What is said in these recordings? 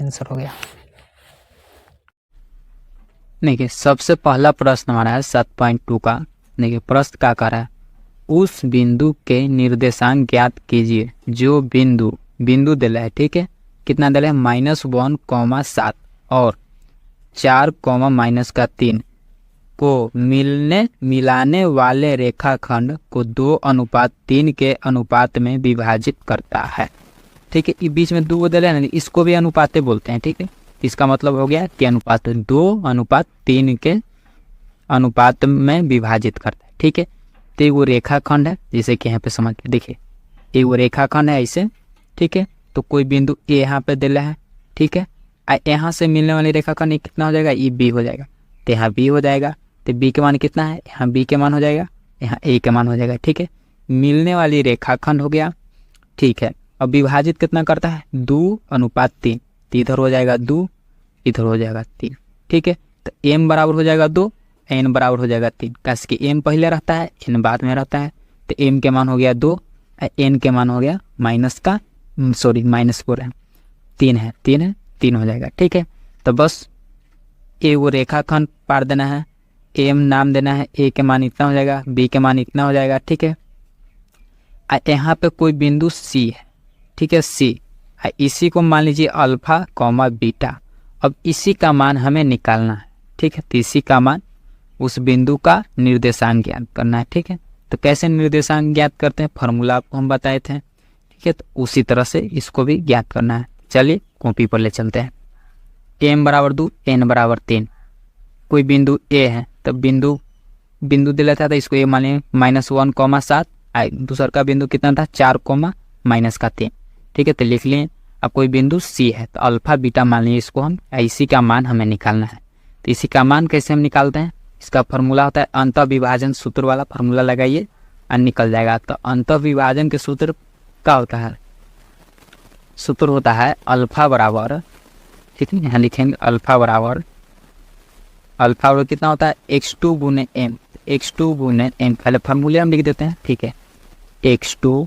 Answer हो गया। देखिए सबसे पहला प्रश्न हमारा है 7.2 का। देखिए प्रश्न क्या कर रहा है, उस बिंदु के निर्देशांक ज्ञात कीजिए जो बिंदु दिला है, ठीक है, कितना दिला है -1, 7 और 4, -3 को मिलाने वाले रेखाखंड को 2:3 के अनुपात में विभाजित करता है। ठीक है, बीच में 2 दिला है ना, इसको भी अनुपात बोलते हैं। ठीक है, इसका मतलब हो गया कि अनुपात 2:3 के अनुपात में विभाजित करता है। ठीक है, तो वो रेखाखंड है, जैसे कि यहाँ पे समझ के देखिए, ये वो रेखाखंड है ऐसे। ठीक है, तो कोई बिंदु ए यहाँ पे दिला है। ठीक है, यहाँ से मिलने वाली रेखाखंड कितना हो जाएगा, ये बी हो जाएगा। तो यहाँ बी हो जाएगा, तो बी के मान कितना है, यहाँ बी के मान हो जाएगा, यहाँ ए के मान हो जाएगा। ठीक है, मिलने वाली रेखाखंड हो गया। ठीक है, अब विभाजित कितना करता है, 2:3। तो इधर हो जाएगा 2, इधर हो जाएगा 3। ठीक है, तो m बराबर हो जाएगा 2, n बराबर हो जाएगा 3। कैसे कि m पहले रहता है, n बाद में रहता है। तो m के मान हो गया 2, n के मान हो गया -4 है, 3 है, 3 हो जाएगा। ठीक है, तो बस ए वो रेखाखंड पार देना है, m नाम देना है, a के मान इतना हो जाएगा, b के मान इतना हो जाएगा। ठीक है, यहाँ पे कोई बिंदु c है। ठीक है, c, इसी को मान लीजिए अल्फा, बीटा। अब इसी का मान हमें निकालना है। ठीक है, तो इसी का मान, उस बिंदु का निर्देशांक ज्ञात करना है। ठीक है, तो कैसे निर्देशांक ज्ञात करते हैं, फार्मूला आपको हम बताए थे। ठीक है, तो उसी तरह से इसको भी ज्ञात करना है। चलिए कॉपी पर ले चलते हैं। m बराबर 2, n बराबर 3। कोई बिंदु a है, तो बिंदु दिया था, इसको a माने -1, 7। दूसरा का बिंदु कितना था, 4, -3। ठीक है, तो लिख लिए। अब कोई बिंदु c है, तो अल्फा बीटा मान लीजिए इसको हम, इसी का मान हमें निकालना है। तो इसी का मान कैसे हम निकालते हैं, इसका फार्मूला होता है अंत विभाजन सूत्र वाला फार्मूला लगाइए और निकल जाएगा। तो अंत विभाजन के सूत्र क्या होता है, सूत्र होता है अल्फा बराबर, ठीक है, यहाँ लिखेंगे अल्फा बराबर कितना होता है, x2 गुने m। x2 गुने m, पहले फार्मूले हम लिख देते हैं। ठीक है, x2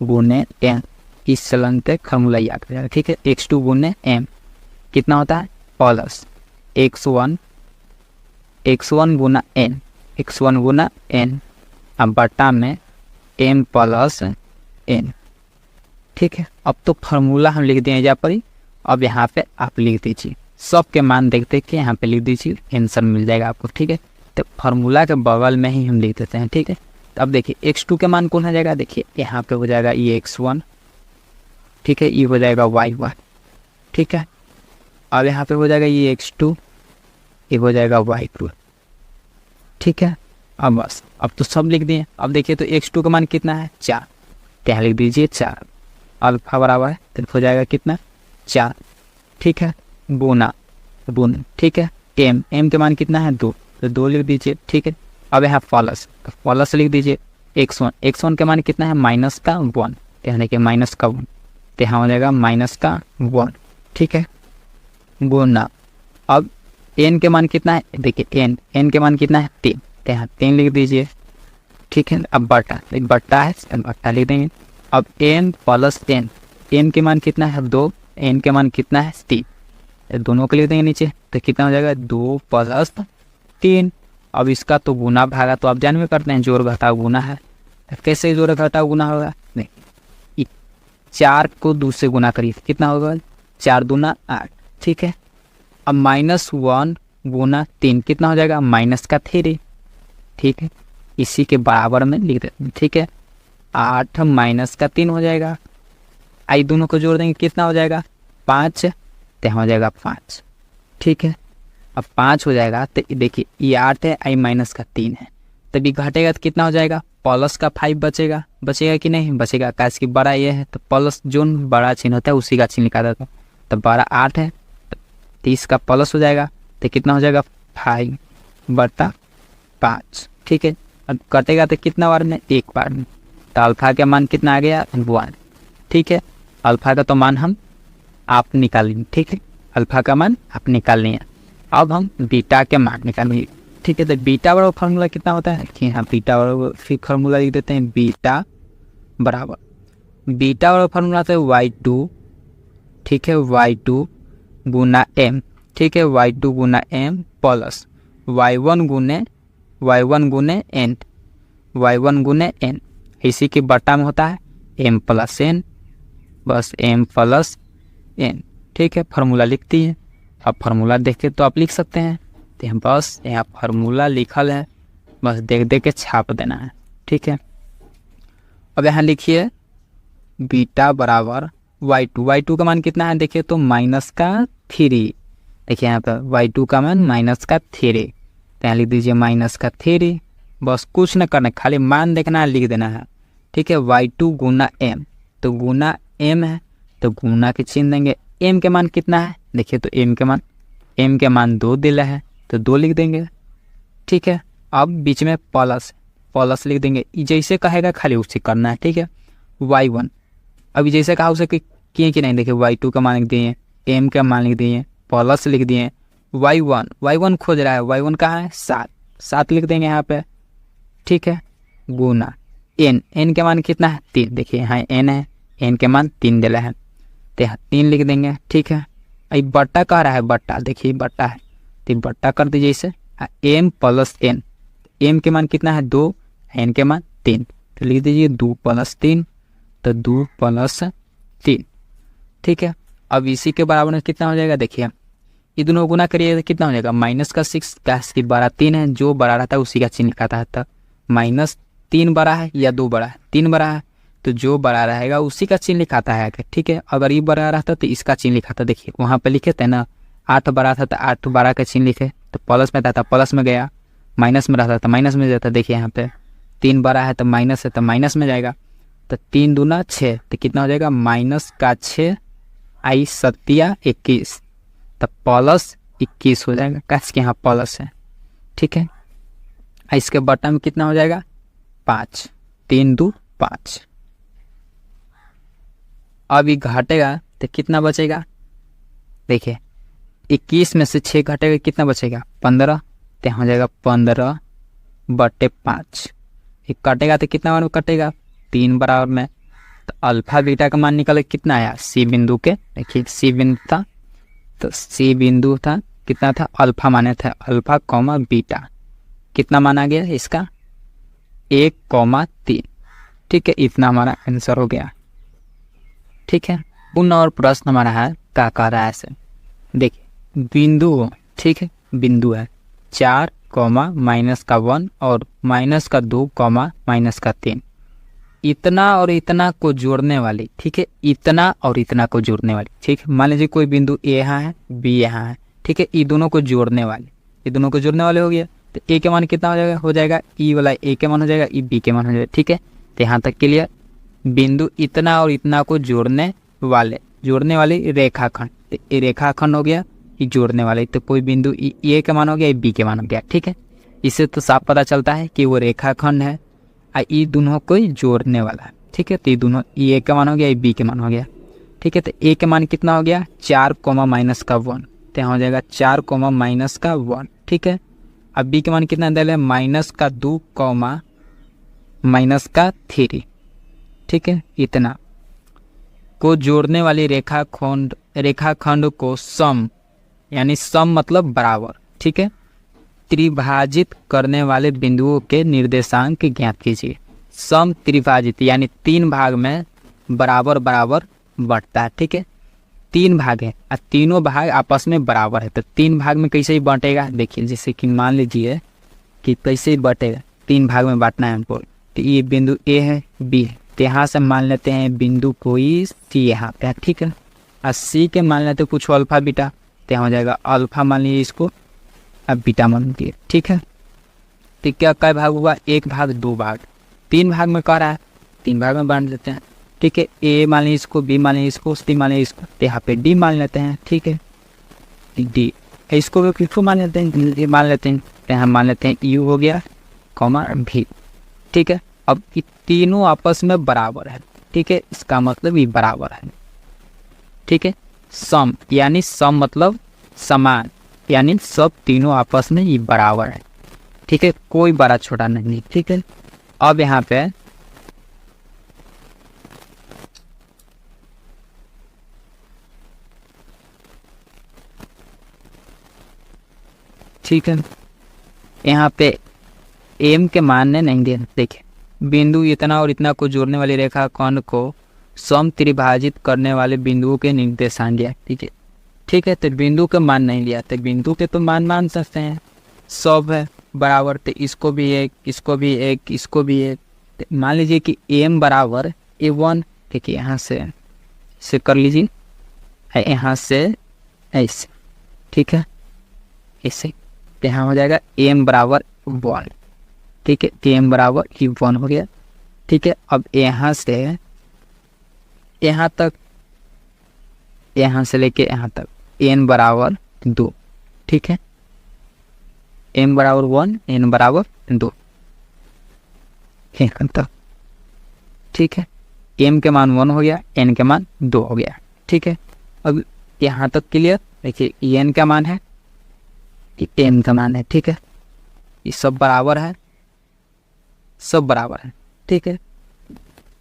गुने m, इस चलन पे फार्मूला याद करेगा। ठीक है, x2 गुने m कितना होता है, प्लस x1 गुना n, x1 गुना n, अब बटा में m प्लस n। ठीक है, अब तो फार्मूला हम लिख दें यहाँ पर ही। अब यहाँ पे आप लिख दीजिए, सबके मान देखते कि यहाँ पे लिख दीजिए, आंसर मिल जाएगा आपको। ठीक है, तो फार्मूला के बगल में ही हम लिख देते हैं। ठीक है, तो अब देखिए x2 के मान कौन हो जाएगा, देखिए यहाँ पे हो जाएगा ये x1। ठीक है, ये हो जाएगा y1। ठीक है, अब यहाँ पे हो जाएगा ये x2, ये हो जाएगा y2। ठीक है, अब बस, अब तो सब लिख दिए। अब देखिए तो x2 का मान कितना है, 4। तो यहाँ लिख दीजिए 4, अल्फा बराबर है, तो हो जाएगा कितना, 4। ठीक है, गुना। ठीक है, m के मान कितना है, 2, तो 2 लिख दीजिए। ठीक है, अब यहाँ प्लस लिख दीजिए x1 के मान कितना है, -1, यानी कि -1, तो यहाँ हो जाएगा -1। ठीक है, गुना। अब n के मान कितना है, देखिए n के मान कितना है, 3, तो यहाँ 3 लिख दीजिए। ठीक है, अब बटा है, बटा लिख देंगे। अब n प्लस n के मान कितना है, 2, n के मान कितना है, 3, दोनों को लिख देंगे नीचे। तो कितना हो जाएगा, 2 + 3। अब इसका तो गुना भागा, तो आप जान में करते हैं जोड़ घटाव गुना है। तो कैसे जोड़ घटाव गुना होगा, नहीं, 4 को 2 से गुना करिए, कितना होगा, 4 दूना 8। ठीक है, अब -1 गुना 3 कितना हो जाएगा, -3। ठीक है, इसी के बराबर में लिख देते हैं। ठीक है, 8 - 3 हो जाएगा। आई दोनों को जोड़ देंगे, कितना हो जाएगा, 5, तो हो जाएगा 5। ठीक है, अब 5 हो जाएगा, तो देखिए ये 8 है, आई -3 है, तभी घटेगा तो कितना हो जाएगा, +5 बचेगा कि नहीं बचेगा, कैसे कि बड़ा ये है, तो प्लस जो बड़ा चिन्ह होता है उसी का चिन्ह निकाल देता हूँ। तो बड़ा 8 है, तो 30 का प्लस हो जाएगा, तो कितना हो जाएगा, 5/5। ठीक है, अब कटेगा तो कितना बार में, 1 बार में। तो अल्फा का मान कितना आ गया, 1। ठीक है, अल्फा का तो मान हम आप निकाल लेंगे। ठीक है, अल्फा का मान आप निकाल लेंगे। अब हम बीटा के मान निकालेंगे। ठीक है, तो बीटा बराबर फार्मूला कितना होता है कि हाँ, बीटा बराबर फिर फार्मूला लिख देते हैं, बीटा बराबर फार्मूला होता है y2। ठीक है, y2 गुना एम, ठीक है, y2 गुना एम प्लस y1 गुने एन, y1 गुने एन, इसी के बटा में होता है m प्लस एन, बस m प्लस एन, ठीक है। फार्मूला लिखती है, अब फार्मूला देख के तो आप लिख सकते हैं, तो हम बस यहाँ फार्मूला लिखल है, बस देख देख के छाप देना है, ठीक है। अब यहाँ लिखिए बीटा बराबर y2 का मान कितना है देखिए तो -3, देखिए यहाँ पर y2 का मान -3, तो यहाँ लिख दीजिए -3, बस कुछ न करना, खाली मान देखना है, लिख देना है, ठीक है। y2 गुना m, तो गुना m है तो गुना के चिन्ह देंगे, m के मान कितना है देखिए तो m के मान 2 दिला है तो 2 लिख देंगे, ठीक है। अब बीच में प्लस लिख देंगे, जैसे कहेगा खाली उसे करना है, ठीक है। y1 अभी जैसे कहा उसे किए कि नहीं, देखिए y2 का मान लिख दिए, m का मान लिख दिए, प्लस लिख दिए, y1 खोज रहा है, y1 कहाँ है 7 लिख देंगे यहाँ पे, ठीक है। गुना n के मान कितना है 3, देखिए यहाँ n है, n के मान 3 दिला है तो यहाँ 3 लिख देंगे, ठीक है। अब बट्टा कह रहा है, बट्टा देखिए बट्टा है तो बट्टा कर दीजिए इसे, m प्लस n, m के मान कितना है 2, n के मान 3, तो लिख दीजिए 2 + 3, तो 2 + 3, ठीक है। अब इसी के बराबर में कितना हो जाएगा देखिए, ये दोनों गुना करिए तो कितना हो जाएगा -6, का बड़ा 3 है, जो बड़ा रहता है उसी का चिन्ह लिखाता है, तो -3 बड़ा है या 2 बड़ा है, 3 बड़ा है तो जो बड़ा रहेगा उसी का चिन्ह लिखाता है, ठीक है। अगर ये बड़ा रहता तो इसका चिन्ह लिखाता, देखिए वहाँ पे लिखे थे ना 8 बड़ा था तो 8 बड़ा का चिन्ह लिखे, तो प्लस में था प्लस में गया, माइनस में रहता था माइनस में जाता, देखिए यहाँ पे 3 बड़ा है तो माइनस है तो माइनस में जाएगा, तो 3 दूना 6, तो कितना हो जाएगा -6 आई 7 21, तो +21 हो जाएगा, कैसे कि यहाँ प्लस है, ठीक है। इसके बटा में कितना हो जाएगा 5, 3 2 5, अब ये घटेगा तो कितना बचेगा देखिए 21 में से 6 घटेगा कितना बचेगा 15, तो हो जाएगा 15/5, ये कटेगा तो कितना बार कटेगा 3 बराबर में, तो अल्फा बीटा का मान निकले कितना आया सी बिंदु के, देखिए सी बिंदु था, तो सी बिंदु था कितना था अल्फा माने थे, अल्फा कॉमा बीटा कितना माना गया इसका 1,3, ठीक है। इतना हमारा आंसर हो गया, ठीक है। पुनः और प्रश्न हमारा है क्या कह रहा है ऐसे, देखिए बिंदु, ठीक है, बिंदु है 4, -1 और -2, -3, इतना और इतना को जोड़ने वाली, ठीक है, इतना और इतना को जोड़ने वाली, ठीक है। मान लीजिए कोई बिंदु ए यहाँ है, बी यहाँ है, ठीक है, ये दोनों को जोड़ने वाले, ये दोनों को जोड़ने वाले हो गया, तो ए के मान कितना हो जाएगा ई वाला ए के मान हो जाएगा, ई बी के मान हो जाएगा, ठीक है। तो यहाँ तक क्लियर, बिंदु इतना और इतना को जोड़ने वाली रेखाखंड, तो ये रेखाखंड हो गया, ये जोड़ने वाले, तो कोई बिंदु ए के मान हो गया, बी के मान हो गया, ठीक है। इससे तो साफ पता चलता है कि वो रेखाखंड है, ये दोनों को जोड़ने वाला है, ठीक है। तो ये दोनों ए का मान हो गया, बी के मान हो गया, ठीक है। तो ए के मान कितना हो गया 4, -1, तो यहाँ हो जाएगा 4, -1, ठीक है। अब बी के मान कितना दे रहे -2, -3, ठीक है। इतना को जोड़ने वाली रेखाखंड को सम, यानी सम मतलब बराबर, ठीक है, त्रिभाजित करने वाले बिंदुओं के निर्देशांक ज्ञात कीजिए। सम त्रिभाजित यानी 3 भाग में बराबर बराबर बंटता है, ठीक है। 3 भाग है और तीनों भाग आपस में बराबर है, तो 3 भाग में कैसे ही बांटेगा देखिए, जैसे कि मान लीजिए कि कैसे ही बांटेगा, 3 भाग में बांटना है हमको, तो ये बिंदु ए है, बी है, तो यहाँ से मान लेते हैं बिंदु कोई सी यहाँ पे है, ठीक है, और सी के मान लेते कुछ अल्फा बीटा, तो यहाँ हो जाएगा अल्फा मान लीजिए इसको, अब बीटा मान लीजिए, ठीक है। तो क्या कई भाग हुआ 1 भाग 2 भाग, 3 भाग में कह रहा है 3 भाग में बांट देते हैं, ठीक है। ए मान लीजिए इसको, बी मान लीजिए इसको, सी मान लीजिए इसको, तो यहाँ पे डी मान लेते हैं, ठीक है, डी, इसको भी किसको मान लेते हैं ये मान लेते हैं, तो यहाँ मान लेते हैं यू हो गया, भी, ठीक है। अब ये तीनों आपस में बराबर है, ठीक है, इसका मतलब ये बराबर है, ठीक है। सम यानी सम मतलब समान, यानी सब तीनों आपस में ये बराबर है, ठीक है, कोई बड़ा छोटा नहीं, ठीक है। अब यहाँ पे ठीक है। यहाँ पे एम के मान ने नहीं दिया। देखिए बिंदु इतना और इतना को जोड़ने वाली रेखा खंड को सम त्रिभाजित करने वाले बिंदुओं के निर्देशांक दिया। ठीक है, ठीक है। तो बिंदु का मान नहीं लिया, तो बिंदु के तो मान सकते हैं, सब है बराबर। तो इसको भी एक, इसको भी एक, इसको भी एक। तो मान लीजिए कि एम बराबर A1। ठीक है, यहाँ से कर लीजिए, यहाँ से ऐसे। ठीक है, ऐसे। तो यहाँ हो जाएगा एम बराबर 1। ठीक है, एम बराबर 1 हो गया। ठीक है, अब यहाँ से यहाँ तक, यहाँ से लेके यहाँ तक n बराबर 2। ठीक है, m बराबर 1, n बराबर 2 यहाँ तक। ठीक है, m के मान 1 हो गया, n के मान 2 हो गया। ठीक है, अब यहाँ तक क्लियर। देखिए n का मान है, m का मान है। ठीक है, ये सब बराबर है, सब बराबर है। ठीक है,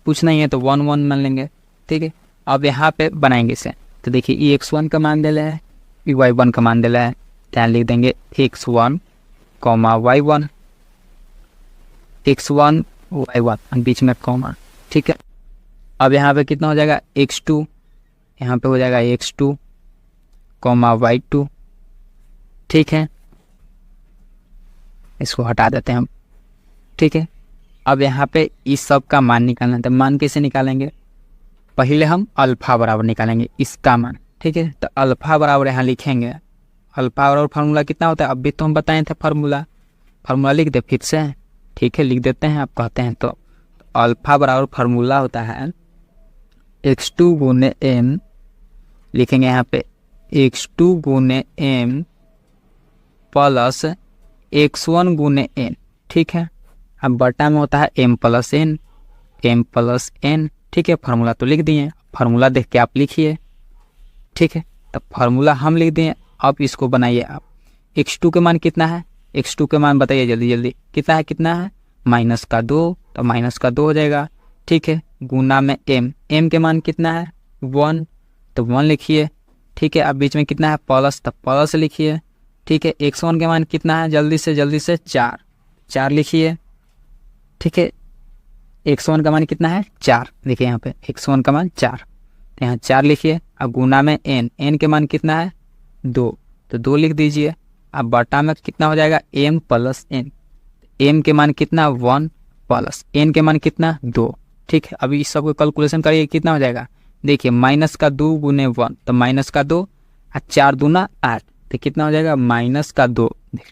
कुछ नहीं है तो 1 1 मान लेंगे। ठीक है, अब यहाँ पे बनाएंगे इसे। तो देखिए ये x1 का मान दिला है, ये y1 का मान दिला है। यहाँ लिख देंगे x1, y1, x1 y1 बीच में कॉमा। ठीक है, अब यहाँ पे कितना हो जाएगा x2, यहाँ पे हो जाएगा x2, y2। ठीक है, इसको हटा देते हैं हम। ठीक है, अब यहाँ पे इस सब का मान निकालना है। तो मान कैसे निकालेंगे, पहले हम अल्फा बराबर निकालेंगे इसका मान। ठीक है, तो अल्फा बराबर यहाँ लिखेंगे, अल्फा बराबर फार्मूला कितना होता है, अभी तो हम बताए थे फार्मूला लिख दे फिर से। ठीक है, लिख देते हैं, आप कहते हैं तो अल्फा बराबर फार्मूला होता है x2 गुने m, लिखेंगे यहाँ पे x2 गुने m प्लस x1 गुने n। ठीक है, अब बटा में होता है m प्लस n। ठीक है, फार्मूला तो लिख दिए, फार्मूला देख के आप लिखिए। ठीक है, तो फार्मूला हम लिख दिए, अब इसको बनाइए आप। x2 के मान कितना है, x2 के मान बताइए जल्दी जल्दी, कितना है -2, तो -2 हो जाएगा। ठीक है, गुना में m के मान कितना है 1, तो 1 लिखिए। ठीक है, अब बीच में कितना है प्लस, तो प्लस लिखिए। ठीक है, x1 के मान कितना है, जल्दी से 4 लिखिए। ठीक है, x1 का मान कितना है 4, देखिए यहाँ पे x1 का मान 4, तो यहाँ 4 लिखिए। अब गुना में n के मान कितना है 2, तो 2 लिख दीजिए। अब बटा में कितना हो जाएगा m प्लस n, m के मान कितना 1 प्लस n के मान कितना 2। ठीक है, अभी इस सब को कैलकुलेशन करिए, कितना हो जाएगा। देखिए -2 गुने 1, तो -2 और 4 दूना 8, तो कितना हो जाएगा -2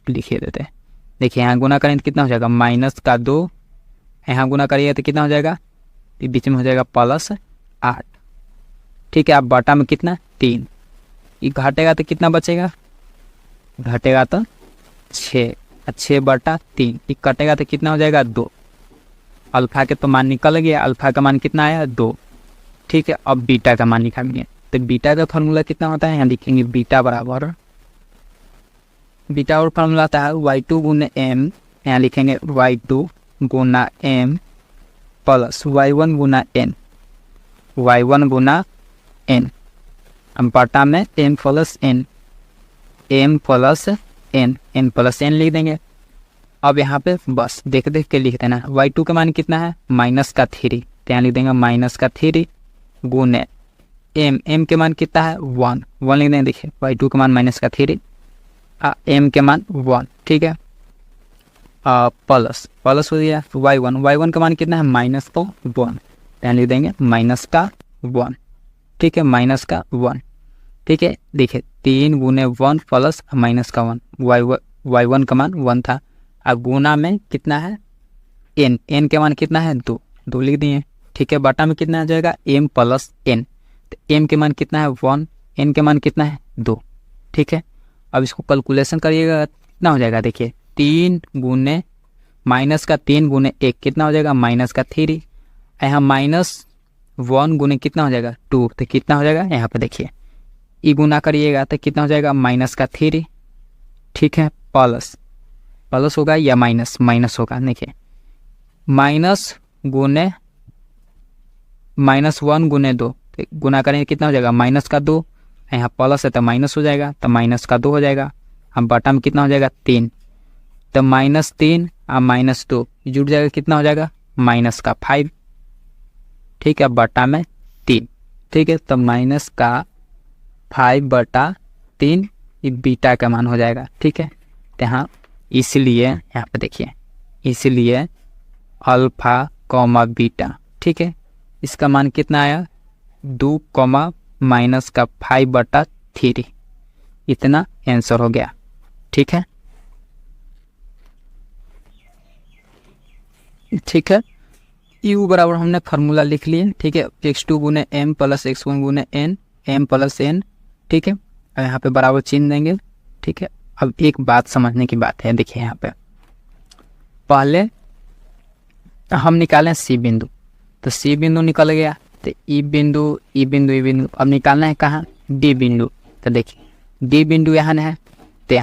लिखिए देते हैं। देखिए यहाँ गुना करें तो कितना हो जाएगा -2, यहाँ गुना करिए तो कितना हो जाएगा, बीच में हो जाएगा +8। ठीक है, अब बटा में कितना 3, ये घटेगा तो कितना बचेगा, घटेगा तो 6, 6/3, ये कटेगा तो कितना हो जाएगा 2। अल्फा के तो मान निकल गया, अल्फा का मान कितना आया 2। ठीक है, अब बीटा का मान निकालेंगे, तो बीटा का फार्मूला कितना होता है, यहाँ लिखेंगे बीटा बराबर, बीटा और फार्मूला आता है y2 गुने m, यहाँ लिखेंगे y2 गुना m प्लस y1 गुना n, y1 गुना n, अब बटा में m प्लस n लिख देंगे। अब यहाँ पे बस देख के लिख देना। y2 का मान कितना है -3, तो यहाँ लिख देंगे -3 गुने m के मान कितना है 1 लिख देंगे। देखिए y2 का मान -3, m के मान 1। ठीक है, प्लस हो गया y1 का मान कितना है -1, यहाँ लिख देंगे -1। ठीक है, -1। ठीक है, देखिए 3 गुने 1 प्लस -1, y1 का मान 1 था। अब गुना में कितना है n के मान कितना है 2 लिख दिए। ठीक है, बटा में कितना आ जाएगा m प्लस n, तो m के मान कितना है 1, n के मान कितना है 2। ठीक है, अब इसको कैलकुलेशन करिएगा, कितना हो जाएगा। देखिए 3 गुने -3 गुने 1 कितना हो जाएगा -3, यहाँ -1 गुने कितना हो जाएगा 2, तो कितना हो जाएगा यहाँ पे देखिए ई गुना करिएगा तो कितना हो जाएगा -3। ठीक है, प्लस होगा या माइनस होगा। देखिए -1 गुने 2, तो गुना करेंगे कितना हो जाएगा -2, यहाँ प्लस है तो माइनस हो जाएगा, तो -2 हो जाएगा। अब बटा में कितना हो जाएगा 3, तो -3 और -2 जुड़ जाएगा, कितना हो जाएगा माइनस का 5, ठीक है, बटा में 3, ठीक है, तो माइनस का 5/3 ये बीटा का मान हो जाएगा, ठीक है। तो यहाँ इसलिए यहाँ पे देखिए, इसलिए अल्फा कॉमा बीटा, ठीक है, इसका मान कितना आया 2 माइनस का 5/3, इतना आंसर हो गया, ठीक है। ठीक है, u बराबर हमने फार्मूला लिख लिए, ठीक है, x2 गुने m प्लस x1 गुने n, m प्लस n, ठीक है, और यहाँ पे बराबर चिन्ह देंगे, ठीक है। अब एक बात समझने की बात है, देखिए यहाँ पे पहले हम निकालें c बिंदु, तो c बिंदु निकल गया, तो e बिंदु e बिंदु e बिंदु, अब निकालना है कहाँ d बिंदु, तो देखिए d बिंदु यहाँ है, तो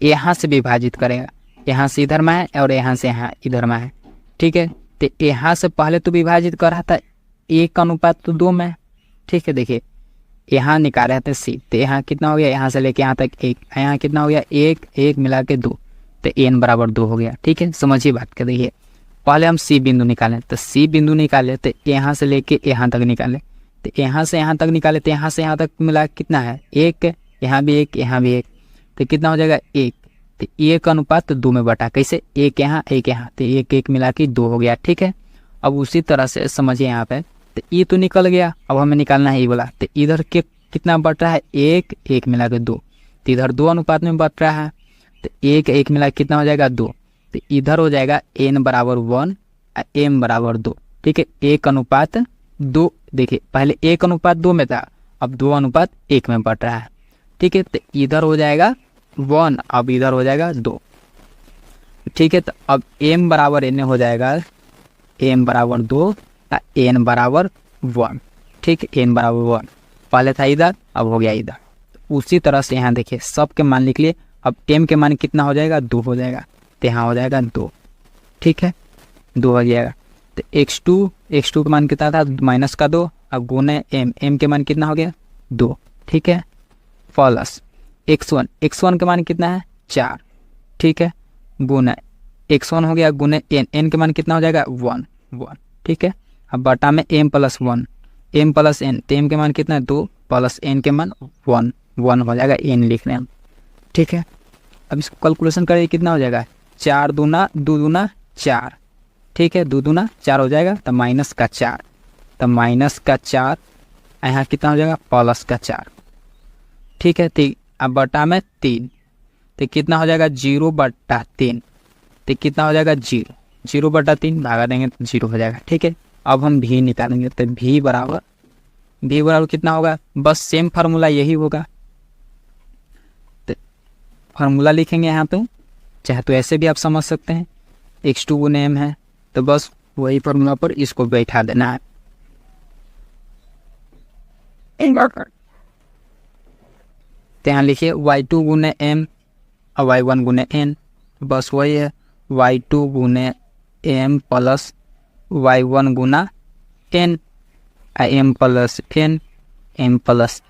यहाँ से विभाजित करेगा, यहाँ से इधर में है और यहाँ से यहाँ इधर में है, ठीक है। तो यहाँ से पहले तो विभाजित कर रहा था 1:2 में, ठीक है। देखिए यहाँ निकाल रहे थे सी, तो यहाँ कितना हो गया, यहाँ से लेके यहाँ तक 1, यहाँ कितना हो गया 1 1 मिला के 2, तो n बराबर 2 हो गया, ठीक है। समझिए बात कर, देखिए पहले हम सी बिंदु निकालें, तो सी बिंदु निकाले तो यहाँ से लेके यहाँ तक निकाले, तो यहाँ से यहाँ तक निकाले, तो यहाँ से यहाँ तक मिला कितना है 1, यहाँ भी 1, यहाँ भी 1, तो कितना हो जाएगा 1, तो 1:2 में बटा, कैसे 1 यहाँ 1 यहाँ, तो 1 1 मिला के 2 हो गया, ठीक है। अब उसी तरह से समझिए यहाँ पे, तो ये तो निकल गया, अब हमें निकालना है ये वाला, तो इधर के कितना बट रहा है 1 1 मिला के 2, तो इधर 2:1 में बट रहा है, तो 1 1 मिला के कितना हो जाएगा 2, तो इधर हो जाएगा n बराबर 1 और m बराबर 2, ठीक है। 1:2, देखिए पहले 1:2 में था, अब 2:1 में बट रहा है, ठीक है। तो इधर हो जाएगा 1, अब इधर हो जाएगा 2, ठीक है। तो अब m बराबर n हो जाएगा, m बराबर 2 n बराबर 1, ठीक है, n बराबर 1, पहले था इधर, अब हो गया इधर। उसी तरह से यहाँ देखिए सबके मान लिख लिए, अब m के मान कितना हो जाएगा 2 हो जाएगा, तो यहाँ हो जाएगा 2, ठीक है, 2 हो जाएगा। तो x2 का मान कितना था -2, अब गुने m के मान कितना हो गया 2, ठीक है, प्लस x1 के मान कितना है 4, ठीक है, गुना x1 हो गया, गुने n के मान कितना हो जाएगा 1, ठीक है। अब बटा में m प्लस n, तो m के मान कितना है 2 प्लस n के मान 1 हो जाएगा, n लिख रहे हैं, ठीक है। अब इसको कैलकुलेशन करें कितना हो जाएगा 4 दूना 2 दूना 4, ठीक है, 2 दूना 4 हो जाएगा, तो -4, तो -4 यहाँ कितना हो जाएगा +4, ठीक है। तो अब बटा में 3, तो कितना हो जाएगा 0/3, तो कितना हो जाएगा 0/3 भागा देंगे तो 0 हो जाएगा, ठीक है। अब हम v निकालेंगे, तो v बराबर कितना होगा, बस सेम फार्मूला यही होगा, तो फार्मूला लिखेंगे यहाँ पे, चाहे तो ऐसे भी आप समझ सकते हैं, x2 गुने m है, तो बस वही फार्मूला पर इसको बैठा देना है, तो यहाँ लिखिए y2 गुने m और y1 गुने n, बस वही है y2 गुने m प्लस y1 गुना n, m plus n, m plus,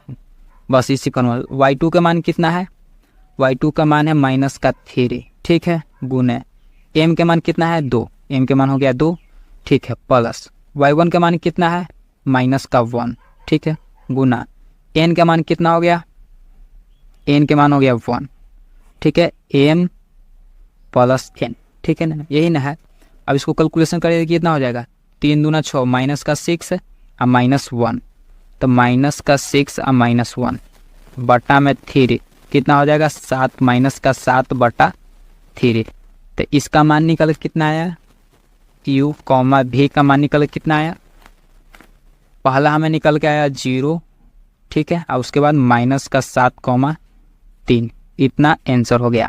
बस इसी फॉर्मूला। y2 का मान कितना है, y2 का मान है -3, ठीक है, गुने m के मान कितना है 2, m के मान हो गया 2, ठीक है, प्लस y1 का मान कितना है -1, ठीक है, गुना n का मान कितना हो गया, n के मान हो गया 1, ठीक है, m प्लस n, ठीक है ना, यही ना है। अब इसको कैलकुलेशन करेंगे कितना हो जाएगा 3 दूना 6, -6 और -1, तो -6 और -1 बटा में 3 कितना हो जाएगा 7, -7/3, तो इसका मान निकल कितना आया u, v का मान निकल कितना आया, पहला हमें निकल के आया 0, ठीक है, और उसके बाद -7,3, इतना आंसर हो गया।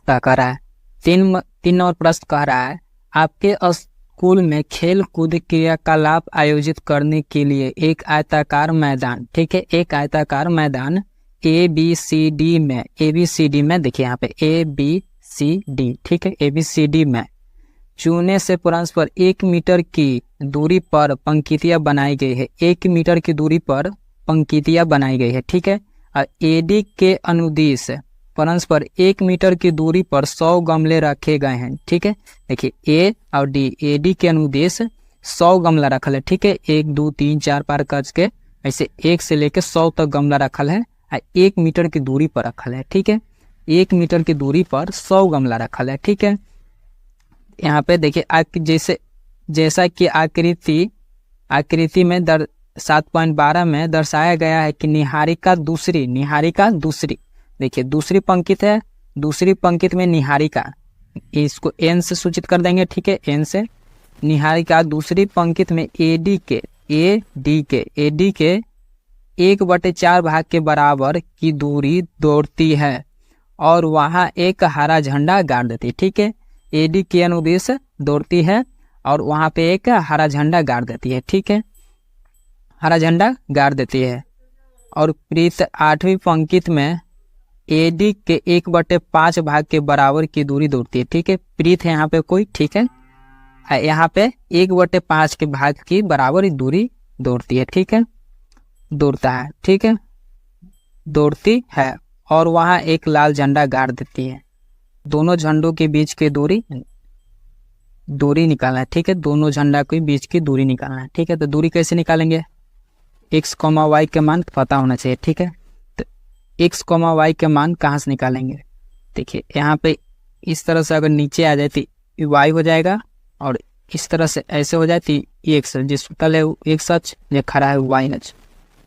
क्या कह रहा है 3 नंबर प्रश्न कह रहा है आपके स्कूल में खेल कूद क्रियाकलाप आयोजित करने के लिए एक आयताकार मैदान, ठीक है, एक आयताकार मैदान ABCD में देखिए यहाँ पे ABCD, ठीक है, ABCD में चूने से परस्पर 1 मीटर की दूरी पर पंक्तियां बनाई गई है, 1 मीटर की दूरी पर पंक्तियां बनाई गई है, ठीक है, एडी के अनुदिश परस्पर 1 मीटर की दूरी पर 100 गमले रखे गए हैं। ठीक है, देखिए ए और डी, एडी के अनुदेश 100 गमला रखल है। ठीक है, 1 2 3 4 पार कच के ऐसे 1 से लेके 100 तक गमला रखल है, 1 मीटर की दूरी पर रखल है। ठीक है, 1 मीटर की दूरी पर 100 गमला रखल है। ठीक है, यहाँ पे देखिए जैसा कि आकृति में 7.12 में दर्शाया गया है कि निहारिका दूसरी, देखिए दूसरी पंक्ति है, दूसरी पंक्ति में निहारिका, इसको एन से सूचित कर देंगे। ठीक है, एन से निहारिका दूसरी पंक्ति में एडी के 1/4 भाग के बराबर की दूरी दौड़ती है और वहां एक हरा झंडा गाड़ देती है। ठीक है, एडी के अनुदेश दौड़ती है और वहां पे एक हरा झंडा गाड़ देती है। ठीक है, हरा झंडा गाड़ देती है। और प्रीत 8वीं पंक्ति में एडी के 1/5 भाग के बराबर की दूरी दौड़ती है। ठीक है, प्रीत है यहाँ पे कोई। ठीक है, यहाँ पे 1/5 के भाग की बराबर दूरी दौड़ती है। ठीक है, दौड़ता है। ठीक है, दौड़ती है और वहां एक लाल झंडा गाड़ देती है। दोनों झंडों के बीच की दूरी निकालना है। ठीक है, दोनों झंडा के बीच की दूरी निकालना है। ठीक है, तो दूरी कैसे निकालेंगे, x, y के मान पता होना चाहिए। ठीक है, तो x, y के मान कहाँ से निकालेंगे, देखिए यहाँ पे इस तरह से अगर नीचे आ जाए तो y हो जाएगा और इस तरह से ऐसे हो जाए तो x, जिस तल है x अक्ष, जो खड़ा है y अक्ष।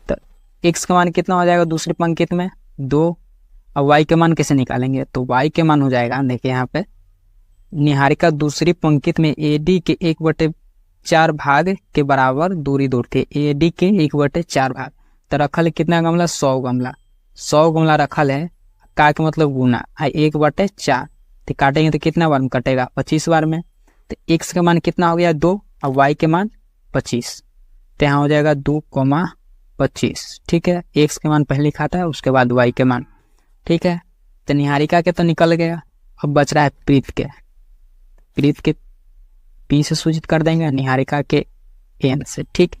तो x का मान कितना हो जाएगा दूसरी पंक्ति में 2, और y के मान कैसे निकालेंगे, तो y के मान हो जाएगा, देखिए यहाँ पे निहारिका दूसरी पंक्ति में एडी के 1/4 भाग के बराबर दूरी दौड़ती है। एडी के 1/4 भाग, तो रखल कितना गमला, 100 गमला, 100 गमला रखल है, का के मतलब गुना 1/4, तो काटेंगे तो कितना बार में कटेगा, 25 बार में। तो x का मान कितना हो गया 2 और y के मान 25, तो यहाँ हो जाएगा 2,25। ठीक है, x के मान पहले लिखा था, उसके बाद y के मान। ठीक है, तो निहारिका के तो निकल गया, अब बच रहा है प्रीत के P से सूचित कर देंगे, निहारिका के N से। ठीक,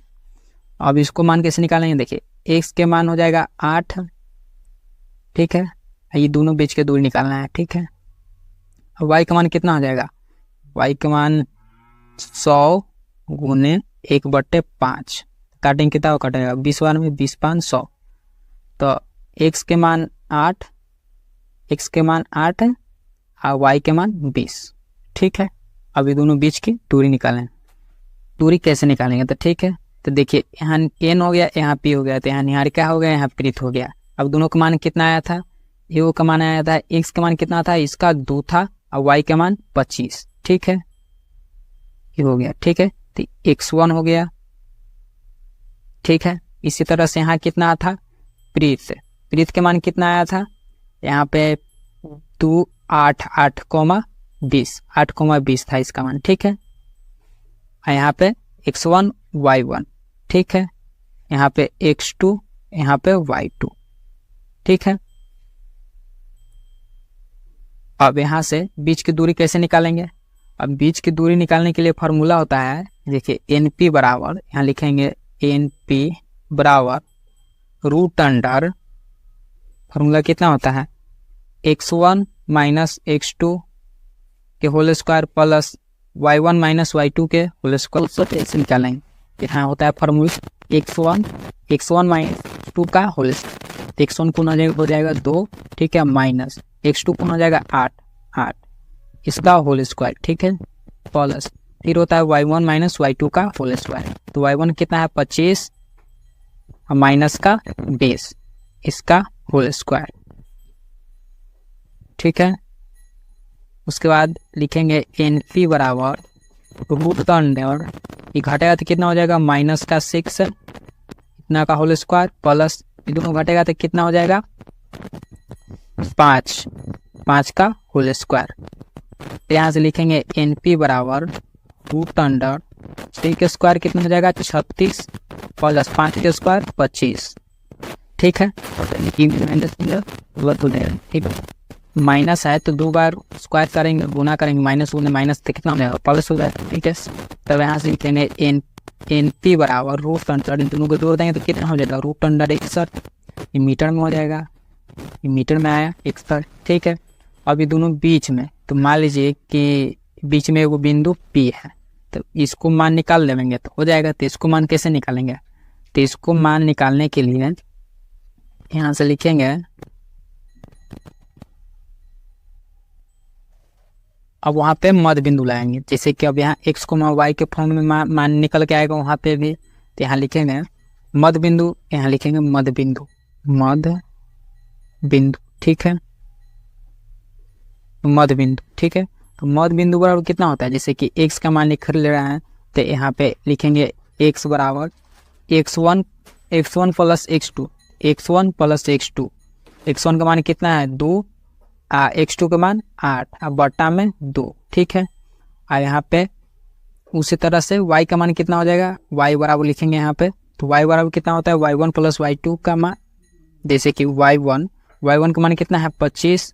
अब इसको मान कैसे निकालेंगे, देखिए x के मान हो जाएगा 8। ठीक है, ये दोनों बीच के दूरी निकालना है। ठीक है, अब y का मान कितना हो जाएगा, y का मान 100 गुने 1/5, काटेंगे कितना कटेगा 20 बार में, 20 5 100। तो x के मान 8 है और y के मान 20। ठीक है, अभी दोनों बीच की दूरी निकालें, दूरी कैसे निकालेंगे, तो ठीक है, तो देखिए यहाँ n हो गया, यहाँ p हो गया, तो यहाँ निहारिका हो गया, यहाँ प्रीत हो गया। अब दोनों का मान कितना आया था, ये का मान आया था, x का मान कितना था, इसका 2 था और y का मान 25। ठीक है, ये हो गया। ठीक है, तो x1 हो गया। ठीक है, इसी तरह से यहाँ कितना था, प्रीत के मान कितना आया था, यहाँ पे 2 8 8,20 था इसका मान। ठीक है, यहाँ पे x1 y1। ठीक है, यहाँ पे x2, यहाँ पे y2। ठीक है, अब यहाँ से बीच की दूरी कैसे निकालेंगे, अब बीच की दूरी निकालने के लिए फॉर्मूला होता है, देखिए NP बराबर, यहाँ लिखेंगे NP बराबर √, फॉर्मूला कितना होता है, x1 माइनस x2 के whole square plus y1 minus y2 के होल स्क्वायर, ऐसे निकालेंगे। यहाँ होता है फॉर्मूला x1 माइनस x2 का होल स्क्वायर, x1 को हो जाएगा 2। ठीक है, माइनस x2 को हो जाएगा 8 इसका होल स्क्वायर। ठीक है, प्लस फिर होता है y1 माइनस y2 का होल स्क्वायर, तो y1 कितना है 25 और माइनस का बेस, इसका होल स्क्वायर। ठीक है, उसके बाद लिखेंगे NP बराबर √, ये घटेगा तो कितना हो जाएगा माइनस का 6 इतना का होल स्क्वायर, प्लस ये दोनों घटेगा तो कितना हो जाएगा 5 का होल स्क्वायर। यहाँ से लिखेंगे NP बराबर √, 3 के स्क्वायर कितना हो जाएगा 36 प्लस 5 के स्क्वायर 25। ठीक है, ठीक है, माइनस है तो 2 बार स्क्वायर करेंगे, गुना करेंगे, माइनस माइनस तो कितना हो जाएगा प्लस हो जाएगा। ठीक है, तब यहाँ से लिखेंगे NP बराबर √, इन दोनों को जोड़ देंगे तो कितना हो जाएगा √61 ये मीटर में हो जाएगा, ये मीटर में आया एक स्तर, ठीक है। अब ये दोनों बीच में, तो मान लीजिए कि बीच में एगो बिंदु P है, तो इसको मान निकाल लेंगे तो हो जाएगा। तो इसको मान कैसे निकालेंगे, तो इसको मान निकालने के लिए यहाँ से लिखेंगे, अब वहाँ पे मध्य बिंदु लाएंगे, जैसे कि अब यहाँ x को y के फॉर्म में मान निकल के आएगा वहाँ पे भी, तो यहाँ लिखेंगे मध्य बिंदु, यहाँ लिखेंगे मध्य बिंदु, मध्य बिंदु, ठीक है, मध्य बिंदु, ठीक है। तो मध्य बिंदु बराबर कितना होता है, जैसे कि x का मान लिख ले रहा है, तो यहाँ पे लिखेंगे x बराबर x1 plus x2, x1 plus x2, x1 का मान कितना है 2, x2 का मान 8, बट्टा में 2, ठीक है। और यहाँ पे उसी तरह से y का मान कितना हो जाएगा, y बराबर लिखेंगे यहाँ पे, तो y बराबर कितना होता है y1 प्लस y2 का मान, जैसे कि y1 का मान कितना है 25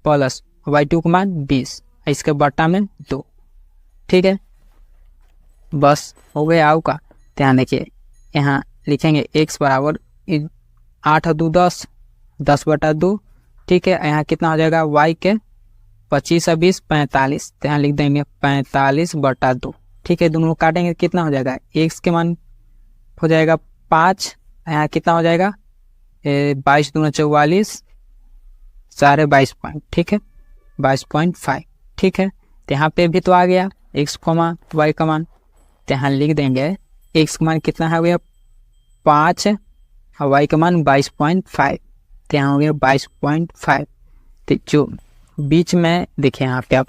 प्लस y2 का मान 20, इसके बट्टा में 2, ठीक है। बस हो गया आपका। ध्यान देखिए यहाँ लिखेंगे x बराबर 8 और 2 10, 10 बटा 2, ठीक है। यहाँ कितना हो जाएगा y के 25 और 20 45, तो यहाँ लिख देंगे 45 बटा 2, ठीक है। दोनों काटेंगे कितना हो जाएगा, x के मान हो जाएगा 5, यहाँ कितना हो जाएगा 22 दूना 44, सारे 22 पॉइंट, ठीक है, 22.5, ठीक है। तो यहाँ पे भी तो आ गया x, y का मान, तो यहाँ लिख देंगे x का मान कितना है भैया 5 और y का मान 22.5, तो यहाँ हो गया 22.5। तो जो बीच में देखिए यहाँ पे आप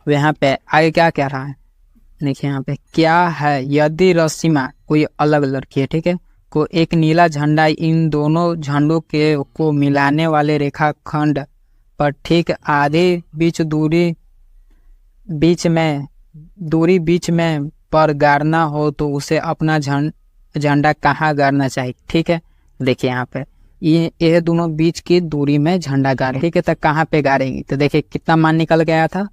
यहाँ पे आगे क्या कह रहा है, देखिए यहाँ पे क्या है, यदि रश्मियाँ कोई अलग लड़की है, ठीक है, को एक नीला झंडा इन दोनों झंडों के को मिलाने वाले रेखाखंड पर ठीक आधे दूरी बीच में पर गाड़ना हो तो उसे अपना झंडा कहाँ गाड़ना चाहिए, ठीक है। देखिए यहाँ पे ये दोनों बीच की दूरी में झंडा गाड़े, ठीक है, तो कहाँ पे गाड़ेंगे, तो देखिए कितना मान निकल गया था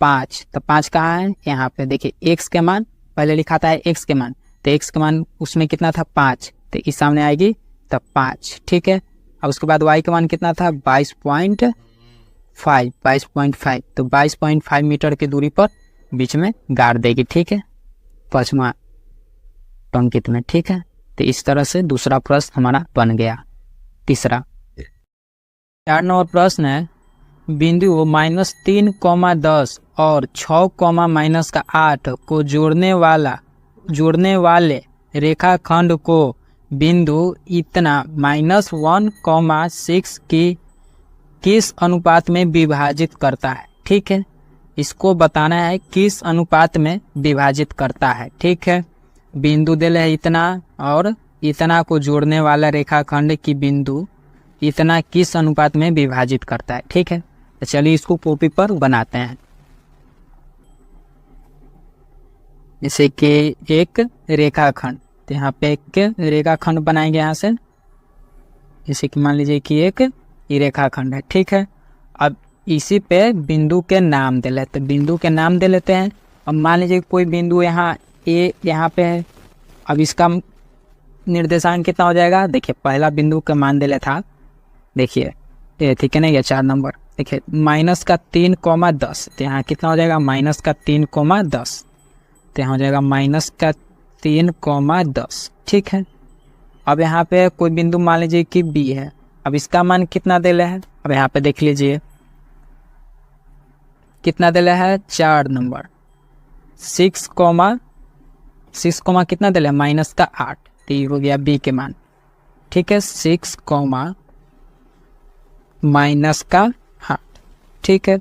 5, तो 5 कहाँ है, यहाँ पे देखिए x के मान पहले लिखा था x के मान, तो x के मान उसमें कितना था 5, तो इस सामने आएगी तब 5, ठीक है। अब उसके बाद y का मान कितना था 22.5, तो 22.5 मीटर की दूरी पर बीच में गाड़ देगी, ठीक है, 5वां टंकित में, ठीक है। तो इस तरह से दूसरा प्रश्न हमारा बन गया। तीसरा 4 नंबर प्रश्न है, बिंदु -3,10 और 6,-8 को जोड़ने वाले रेखाखंड को बिंदु इतना -1,6 की किस अनुपात में विभाजित करता है, ठीक है। इसको बताना है किस अनुपात में विभाजित करता है, ठीक है। बिंदु दिल है इतना और इतना को जोड़ने वाला रेखाखंड की बिंदु इतना किस अनुपात में विभाजित करता है, ठीक है। तो चलिए इसको कॉपी पर बनाते हैं। जैसे कि एक रेखाखंड, तो यहाँ पे एक रेखाखंड बनाएंगे यहाँ से, जैसे कि मान लीजिए कि एक ये रेखाखंड है, ठीक है। अब इसी पे बिंदु के नाम दे लेते हैं, बिंदु के नाम दे लेते हैं। अब मान लीजिए कोई बिंदु यहाँ ए यहाँ पे है, अब इसका निर्देशांक कितना हो जाएगा, देखिए पहला बिंदु का मान दे लेता था, देखिए ठीक है ना, ये 4 नंबर, देखिए -3,10, तो यहाँ कितना हो जाएगा -3,10, तो यहाँ हो जाएगा -3,10, ठीक है। अब यहाँ पे कोई बिंदु मान लीजिए कि B है, अब इसका मान कितना दे है, अब यहाँ पे देख लीजिए कितना दे है 4 नंबर, 6, कितना दे है -8, तो ये हो गया B के मान, ठीक है, 6, -8, ठीक है,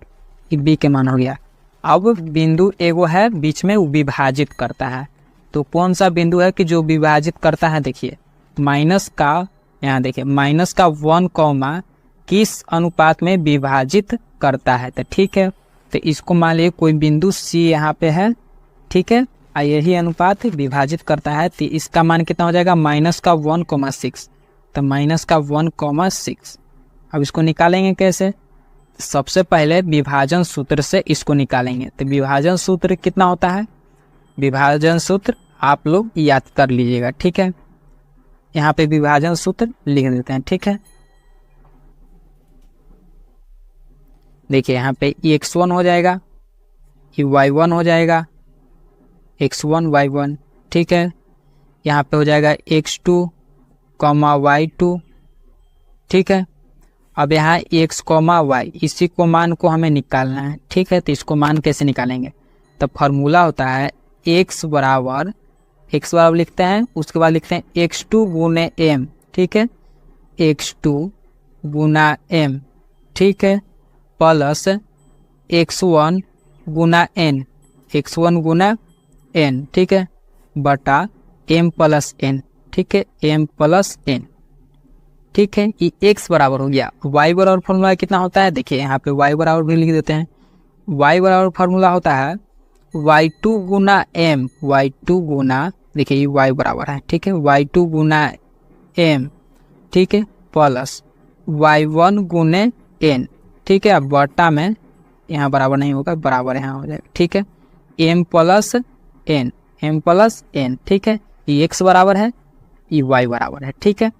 ये B के मान हो गया। अब बिंदु एगो है बीच में वो विभाजित करता है, तो कौन सा बिंदु है कि जो विभाजित करता है, देखिए माइनस का, यहाँ देखिए माइनस का 1, किस अनुपात में विभाजित करता है, तो ठीक है। तो इसको मान लीजिए कोई बिंदु C यहाँ पे है, ठीक है, और यही अनुपात विभाजित करता है, तो इसका मान कितना हो जाएगा -1,6, तो -1,6। अब इसको निकालेंगे कैसे, सबसे पहले विभाजन सूत्र से इसको निकालेंगे। तो विभाजन सूत्र कितना होता है, विभाजन सूत्र आप लोग याद कर लीजिएगा, ठीक है। यहाँ पे विभाजन सूत्र लिख देते हैं, ठीक है। देखिए यहाँ पे x1 हो जाएगा, ये y1 हो जाएगा, x1 y1, ठीक है। यहाँ पे हो जाएगा x2 y2, ठीक है। अब यहाँ x y, इसी को मान को हमें निकालना है, ठीक है। तो इसको मान कैसे निकालेंगे, तो फार्मूला होता है x बराबर लिखते हैं, उसके बाद लिखते हैं x2 गुने m, ठीक है, x2 गुना m, ठीक है, प्लस x1 गुना n, x1 गुना n, ठीक है, बटा m प्लस n, ठीक है, m प्लस n, ठीक है। ये x बराबर हो गया। y बराबर फार्मूला कितना होता है, देखिए यहाँ पे y बराबर भी लिख देते हैं। y बराबर फार्मूला होता है y2 गुना m, y2 गुना, देखिए ये y बराबर है, ठीक है, y2 गुना m, ठीक है, प्लस y1 गुने n, ठीक है। अब बटा में यहाँ बराबर नहीं होगा, बराबर यहाँ हो जाएगा, ठीक है, m प्लस n, ठीक है। ये x बराबर है, ये y बराबर है, ठीक है।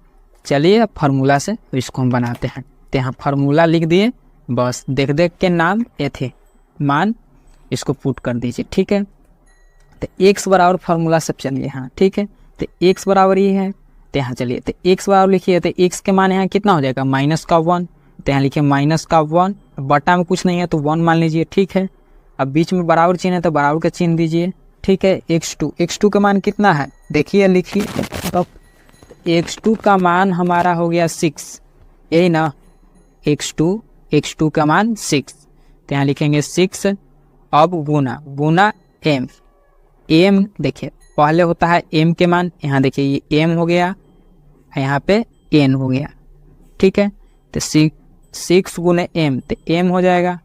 चलिए अब फार्मूला से इसको हम बनाते हैं। तो यहाँ फार्मूला लिख दिए, बस देख देख के नाम ये थे, मान इसको पुट कर दीजिए, ठीक है। तो x बराबर फार्मूला सब चलिए यहाँ, ठीक है। तो x बराबर ये है, तो यहाँ चलिए, तो x बराबर लिखिए, तो x के मान यहाँ कितना हो जाएगा, -1, तो यहाँ लिखिए -1, बटा में कुछ नहीं है तो 1 मान लीजिए, ठीक है। अब बीच में बराबर चिन्ह है तो बराबर का चिन्ह दीजिए, ठीक है। x2 का मान कितना है, देखिए लिखिए, तो x2 का मान हमारा हो गया 6, यही ना, x2 का मान 6, तो यहाँ लिखेंगे 6। अब गुना m देखिए पहले होता है m के मान, यहाँ देखिए ये m हो गया, यहाँ पे n हो गया, ठीक है। तो 6 गुने m, तो m हो जाएगा,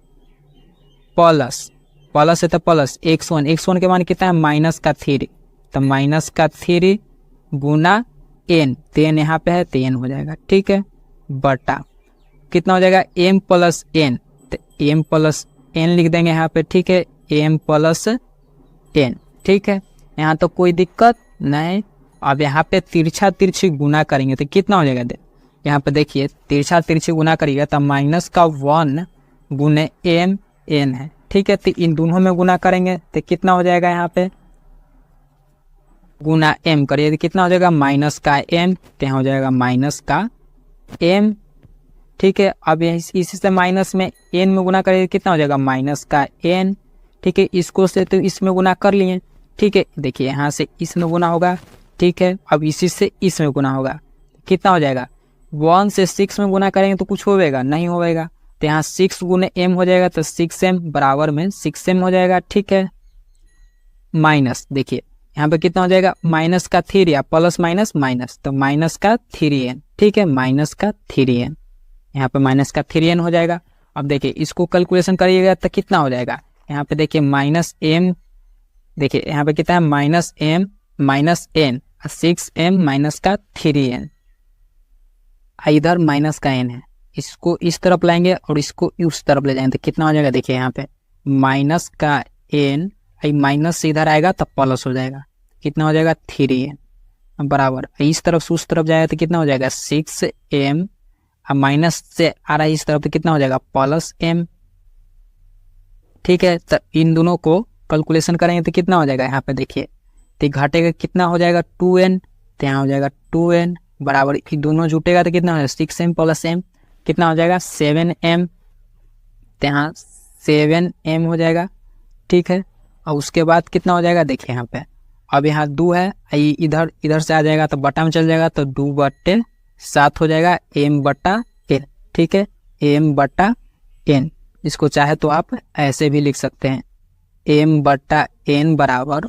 प्लस है तो प्लस x1 के मान कितना है, -3, तो -3 गुना n, तो n यहाँ पे है तो n हो जाएगा, ठीक है, बटा कितना हो जाएगा, m प्लस n, तो m प्लस n लिख देंगे यहाँ पे, ठीक है, m प्लस n, ठीक है। यहाँ तो कोई दिक्कत नहीं। अब यहाँ पे तिरछी गुना करेंगे तो कितना हो जाएगा, यहाँ पे देखिए तिरछी गुना करिएगा तो -1 गुने m n है, ठीक है। तो इन दोनों में गुना करेंगे तो कितना हो जाएगा, यहाँ पे गुना m करिए तो कितना हो जाएगा, -m, तो यहाँ हो जाएगा -m, ठीक है। अब इसी से माइनस में n में गुना करिए कितना हो जाएगा, -n, ठीक है। इसको से तो इसमें गुना कर लिए, ठीक है, देखिए यहाँ से इसमें गुना होगा, ठीक है। अब इसी से इसमें गुना होगा, कितना हो जाएगा, 1 से 6 में गुना करेंगे तो कुछ होगा नहीं होगा, तो यहाँ 6 गुने m हो जाएगा, तो 6m बराबर में 6m हो जाएगा, ठीक है। माइनस देखिए यहाँ पे कितना हो जाएगा, -3 या प्लस माइनस, तो -3n, ठीक है, -3n, यहाँ पे -3n हो जाएगा। अब देखिए इसको कैलकुलेशन करिएगा तो कितना हो जाएगा, यहाँ पे देखिए -m, देखिए यहाँ पे कितना है, -m -n, 6m -3n, इधर माइनस का n है, इसको इस तरफ लाएंगे और इसको उस तरफ ले जाएंगे तो कितना हो जाएगा, देखिए यहाँ पे माइनस का n, माइनस से इधर आएगा तब प्लस हो जाएगा, कितना हो जाएगा 3n, बराबर इस तरफ से उस तरफ जाएगा तो कितना हो जाएगा 6m, अब माइनस से आ रहा है इस तरफ तो कितना हो जाएगा +m, ठीक है। तो इन दोनों को कैलकुलेशन करेंगे तो कितना हो जाएगा, यहाँ पे देखिए तो घटेगा कितना हो जाएगा 2n, तो यहाँ हो जाएगा 2n बराबर, ये दोनों जुटेगा तो कितना हो जाएगा 6m + m, कितना हो जाएगा 7m, तो यहाँ 7m हो जाएगा, ठीक है। और उसके बाद कितना हो जाएगा, देखिए यहाँ पे अब यहाँ 2 है, इधर से आ जाएगा तो बटा में चल जाएगा, तो 2/7 हो जाएगा, m/n, ठीक है, m/n। इसको चाहे तो आप ऐसे भी लिख सकते हैं, m/n बराबर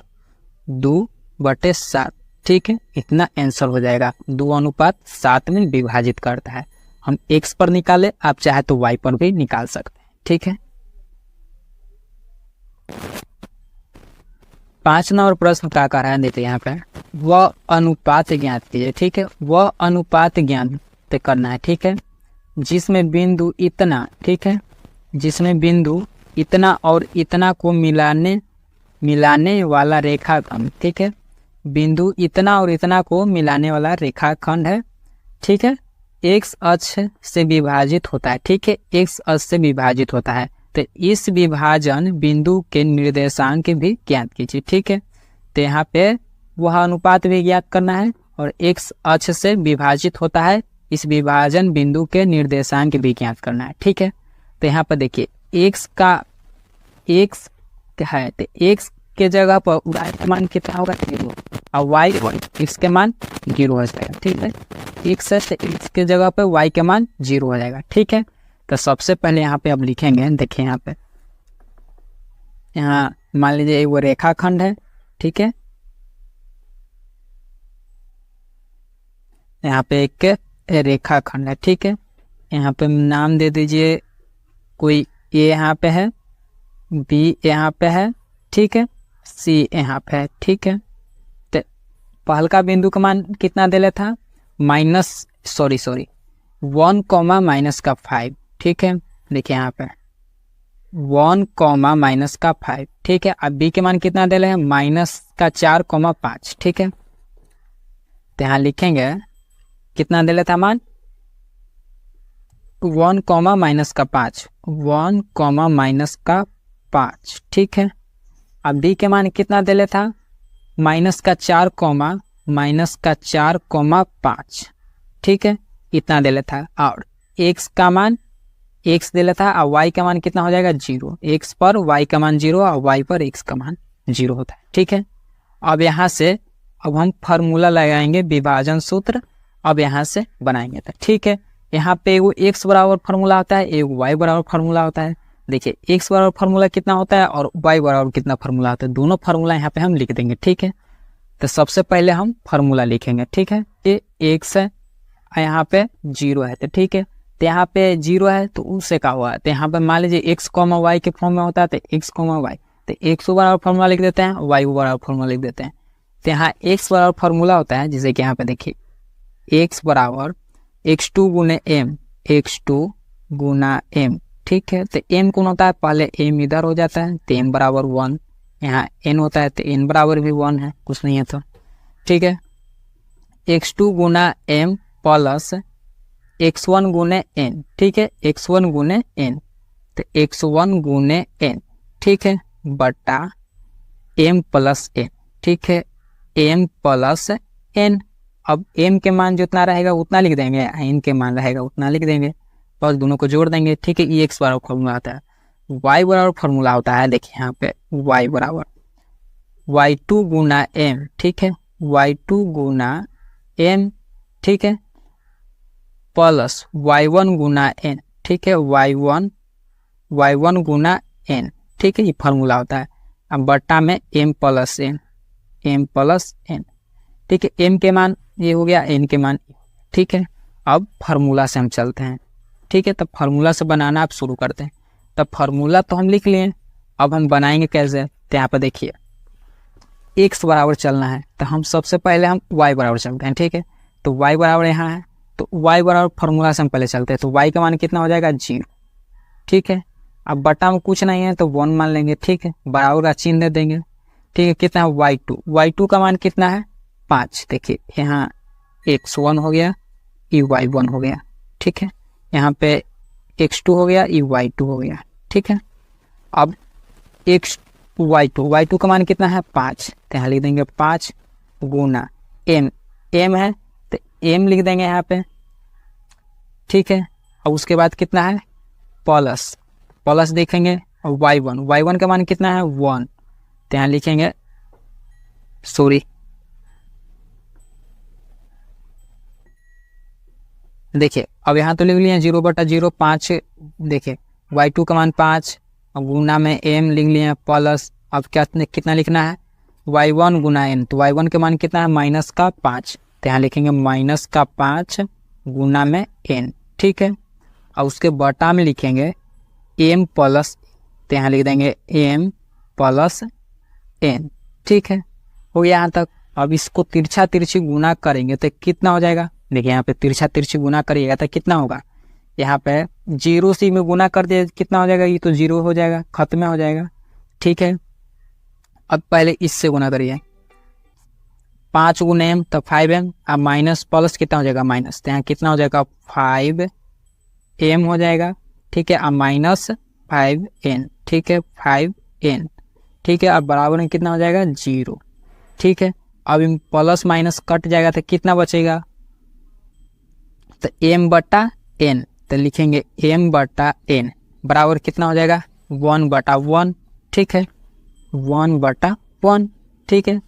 2/7, ठीक है। इतना आंसर हो जाएगा, 2:7 में विभाजित करता है। हम x पर निकाले, आप चाहे तो y पर भी निकाल सकते हैं, ठीक है। 5 नंबर प्रश्न का कारण देते हैं यहाँ पे, वह अनुपात ज्ञात कीजिए, ठीक है। वह अनुपात ज्ञात करना है, ठीक है, जिसमें बिंदु इतना, ठीक है, जिसमें बिंदु इतना और इतना को मिलाने वाला रेखाखंड, ठीक है, बिंदु इतना और इतना को मिलाने वाला रेखाखंड है, ठीक है। एक्स अक्ष से विभाजित होता है, ठीक है, एक्स अक्ष से विभाजित होता है। तो इस विभाजन बिंदु के निर्देशांक भी ज्ञात कीजिए, ठीक है। तो यहाँ पे वह अनुपात भी ज्ञात करना है और एक्स अक्ष से विभाजित होता है, इस विभाजन बिंदु के निर्देशांक भी ज्ञात करना है, ठीक है। तो यहाँ पर देखिए एक्स है, तो एक्स के जगह पर वाई का मान कितना होगा 0 और वाई एक्स के मान 0 हो जाएगा, ठीक है। एक्स है तो एक्स के जगह पे वाई के मान 0 हो जाएगा, ठीक है। तो सबसे पहले यहाँ पे अब लिखेंगे, देखिए यहाँ पे, यहाँ मान लीजिए वो रेखाखंड है, ठीक है। यहाँ पे एक रेखाखंड है, ठीक है। यहाँ पे नाम दे दीजिए, कोई ए यहाँ पे है, बी यहाँ पे है, ठीक है, सी यहाँ पे है, ठीक है। तो पहलका बिंदु का मान कितना दे था, 1 कॉमा माइनस का 5, ठीक है। देखिए यहाँ पे 1 कॉमा माइनस का 5, ठीक है। अब बी के मान कितना दे रहे हैं, -4,5, ठीक है। तो यहाँ लिखेंगे कितना दे था मान 1 कॉमा माइनस का 5, 1 कॉमा माइनस का 5, ठीक है। अब बी के मान कितना दे था, -4 कॉमा माइनस का 4,5, ठीक है, इतना दे था। और एक्स का मान एक्स दे था और वाई का मान कितना हो जाएगा 0, एक्स पर वाई का मान 0 और वाई पर एक्स का मान 0 होता है, ठीक है। अब यहाँ से अब हम फार्मूला लगाएंगे, विभाजन सूत्र अब यहाँ से बनाएंगे, तो ठीक है। यहाँ पे एगो एक्स बराबर फार्मूला होता है, एगो वाई बराबर फार्मूला होता है। देखिए एक्स बराबर फार्मूला कितना होता है और वाई बराबर कितना फार्मूला होता है, दोनों फार्मूला यहाँ पे हम लिख देंगे, ठीक है। तो सबसे पहले हम फार्मूला लिखेंगे, ठीक है। ये एक्स है, यहाँ पे 0 है, तो ठीक है। तो यहाँ पे 0 है तो उससे क्या हुआ है, तो यहाँ पे मान लीजिए एक्स कॉमा वाई के फॉर्म में होता है, तो एक्स कॉमा वाई, तो एक्स बराबर फार्मूला लिख देते हैं, वाई बराबर फार्मूला लिख देते हैं। तो यहाँ एक्स बराबर फार्मूला होता है, जैसे कि यहाँ पे देखिए एक्स बराबर x2 गुने m, x2 गुना m, ठीक है। तो m कौन होता है, पहले m इधर हो जाता है तो m बराबर 1, यहाँ n होता है तो n बराबर भी 1 है, कुछ नहीं है तो, ठीक है। x2 गुना m प्लस x1 गुने n, ठीक है, x1 गुने n, तो x1 गुने n, ठीक है, बटा m प्लस n, ठीक है, m प्लस n। अब m के मान जितना रहेगा उतना लिख देंगे, n के मान रहेगा उतना लिख देंगे, बस दोनों को जोड़ देंगे, ठीक है। ये x बराबर फॉर्मूला आता है, y बराबर फॉर्मूला होता है, देखिए यहाँ पे y बराबर y2 गुना m, ठीक है, y2 गुना m, ठीक है, प्लस y1 गुना n, ठीक है, y1 गुना n, ठीक है, ये फार्मूला होता है। अब बट्टा में m प्लस n, ठीक है, m के मान ये हो गया, n के मान, ठीक है। अब फार्मूला से हम चलते हैं, ठीक है। तब फार्मूला से बनाना आप शुरू करते हैं। तब फार्मूला तो हम लिख लिए, अब हम बनाएंगे कैसे, तो यहाँ पर देखिए x बराबर चलना है, तो हम सबसे पहले हम y बराबर चलते हैं, ठीक है। तो y बराबर यहाँ है, तो y बराबर फार्मूला से हम पहले चलते हैं, तो y का मान कितना हो जाएगा 0, ठीक है। अब बटा में कुछ नहीं है तो 1 मान लेंगे, ठीक है, बराबर का चिन्ह दे देंगे, ठीक है। कितना है y2 का मान कितना है 5, देखिए यहाँ x1 हो गया, ये y1 हो गया, ठीक है, यहाँ पे x2 हो गया, ये y2 हो गया, ठीक है। अब y2 का मान कितना है 5, तो यहाँ लिख देंगे 5 गुना m है तो m लिख देंगे यहाँ पे, ठीक है। अब उसके बाद कितना है प्लस देखेंगे, और y1 का मान कितना है 1, तो यहाँ लिखेंगे देखिए अब यहाँ तो लिख लिए 0/0 5, देखिए y2 का मान 5 और गुना में m लिख लिए प्लस, अब कितना लिखना है y1 गुना n, तो y1 के मान कितना है -5, तो यहाँ लिखेंगे -5 गुना में n, ठीक है। और उसके बटा में लिखेंगे m प्लस, तो यहाँ लिख देंगे m प्लस n, ठीक है, हो गया यहाँ तक। अब इसको तिरछी गुना करेंगे तो कितना हो जाएगा, देखिए यहाँ पे तिरछी गुना करिएगा तो कितना होगा, यहाँ पे 0 से में गुना कर दिए कितना हो जाएगा, ये तो 0 हो जाएगा, खत्म हो जाएगा, ठीक है। अब पहले इससे गुना करिए, 5 गुने m तो 5m। अब माइनस प्लस कितना हो जाएगा माइनस, तो यहाँ कितना हो जाएगा 5m हो जाएगा, ठीक है। अब माइनस 5n, ठीक है 5n, ठीक है। अब बराबर में कितना हो जाएगा 0, ठीक है। अब इन प्लस माइनस कट जाएगा तो कितना बचेगा, तो m/n, तो लिखेंगे m/n बराबर कितना हो जाएगा 1/1, ठीक है 1/1, ठीक है।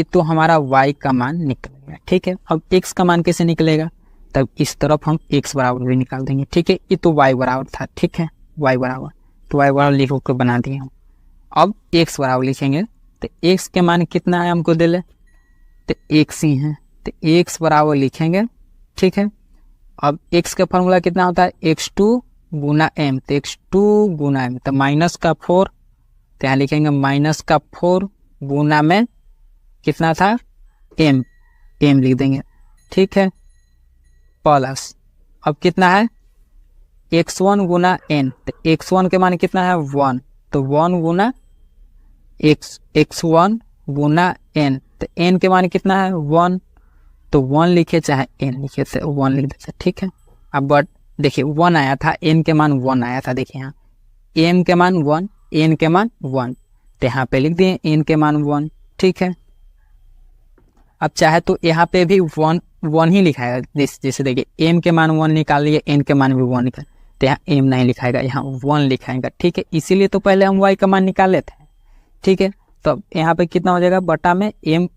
तो हमारा y का मान निकलेगा, ठीक है। अब x का मान कैसे निकलेगा, तब इस तरफ हम x बराबर भी निकाल देंगे, ठीक है। ये तो y बराबर था, ठीक है y बराबर, तो y बराबर लिख के बना दिए हम। अब x बराबर लिखेंगे तो x के मान कितना है हमको दे ले, तो x ही है, तो x बराबर लिखेंगे, ठीक है। अब x का फॉर्मूला कितना होता है x2 गुना m, तो x2 गुना m, तो माइनस का 4, तो यहाँ लिखेंगे माइनस का 4 गुना में कितना था m लिख देंगे, ठीक है प्लस अब कितना है x1 गुना n, तो x1 के मान कितना है 1, तो 1 गुना x1 गुना n, तो n के मान कितना है 1, तो 1 लिखे चाहे n लिखे, तो 1 लिख देते, ठीक है। अब बट देखिए 1 आया था, n के मान 1 आया था, देखिए यहाँ m के मान 1, n के मान 1, तो यहाँ पे लिख दिए n के मान 1, ठीक है। अब चाहे तो यहाँ पे भी 1 ही लिखाएगा, जैसे देखिए m के मान 1 निकाल लिए, n के मान भी 1 निकाल, तो यहाँ m नहीं लिखाएगा, यहाँ 1 लिखाएगा, ठीक है। इसीलिए तो पहले हम y का मान निकाल लेते हैं, ठीक है। तो यहाँ पे कितना हो जाएगा बटा में m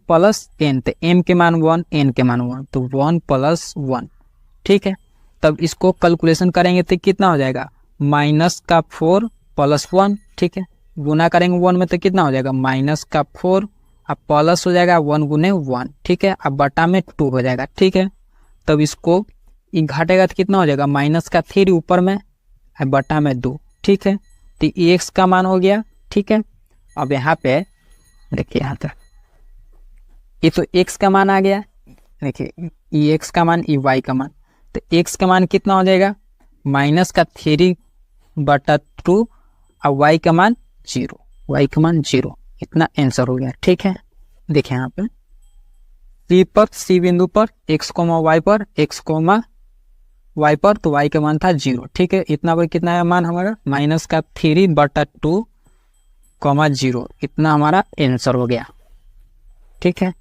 प्लस n, तो m के मान 1, n के मान 1, तो 1 + 1, ठीक है। तब इसको कैलकुलेशन करेंगे तो कितना हो जाएगा माइनस का 4 + 1, ठीक है। गुना करेंगे 1 में तो कितना हो जाएगा माइनस का 4, अब प्लस हो जाएगा 1 गुने 1, ठीक है। अब बटा में 2 हो जाएगा, ठीक है। तब इसको घटेगा तो कितना हो जाएगा माइनस का 3 ऊपर में, अब बटा में 2, ठीक है। तो ये x का मान हो गया, ठीक है। अब यहाँ पे देखिए यहाँ तक ये तो x का मान आ गया, देखिए ये x का मान, ये y का मान, तो x का मान कितना हो जाएगा माइनस का 3/2, और y का मान 0, y का मान 0, इतना आंसर हो गया, ठीक है। देखिए यहाँ पे C बिंदु पर x, y पर x, y पर, तो y का मान था 0, ठीक है। इतना पर कितना है मान हमारा माइनस का 3/2, 0, इतना हमारा आंसर हो गया, ठीक है।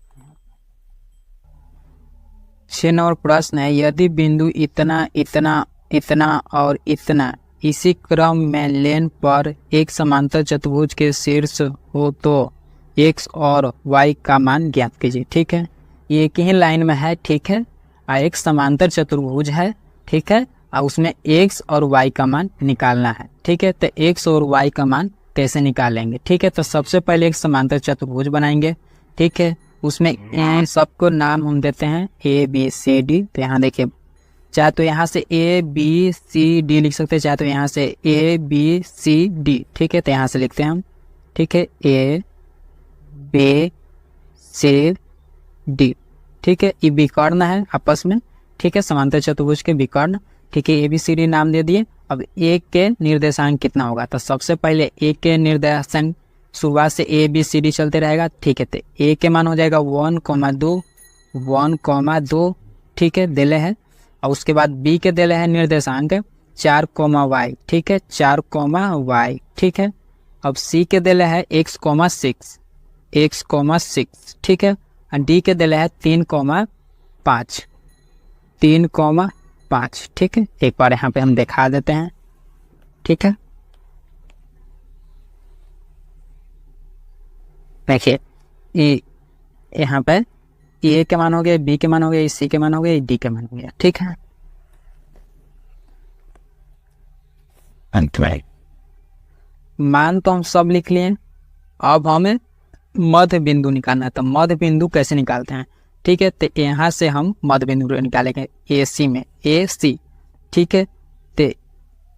6 नंबर प्रश्न है, यदि बिंदु इतना इतना इतना और इतना इसी क्रम में लेन पर एक समांतर चतुर्भुज के शीर्ष हो तो x और y का मान ज्ञात कीजिए, ठीक है। ये एक ही लाइन में है, ठीक है, और एक समांतर चतुर्भुज है, ठीक है, और उसमें x और y का मान निकालना है, ठीक है। तो x और y का मान कैसे निकालेंगे, ठीक है। तो सबसे पहले एक समांतर चतुर्भुज बनाएंगे, ठीक है। उसमें सबको नाम हम देते हैं a b c d, तो यहाँ देखिए चाहे तो यहाँ से a b c d लिख सकते हैं, चाहे तो यहाँ से a b c d, ठीक है। तो यहाँ से लिखते हैं हम, ठीक है a b c d, ठीक है। ये विकर्ण है आपस में, ठीक है, समांतर चतुर्भुज के विकर्ण, ठीक है। a b c d नाम दे दिए। अब a के निर्देशांक कितना होगा, तो सबसे पहले a के निर्देशांक शुरुआत से a b c d चलते रहेगा, ठीक है। तो a के मान हो जाएगा 1,2, ठीक है, दिले है। और उसके बाद b के दिले है निर्देशांक 4, y, ठीक है, 4, y, ठीक है। अब c के दिले है x, 6, ठीक है। और d के दिले है 3, 5, ठीक है। एक बार यहाँ पे हम दिखा देते हैं, ठीक है। देखिए यहाँ पे ए के मान हो गया, बी के मान हो गया, सी के मान हो गया, डी के मान हो गया, ठीक है। मान तो हम सब लिख लिए। अब हमें मध्य बिंदु निकालना है, तो मध्य बिंदु कैसे निकालते हैं, ठीक है। तो यहाँ से हम मध्य बिंदु निकालेंगे ए सी में, ए सी, ठीक है। तो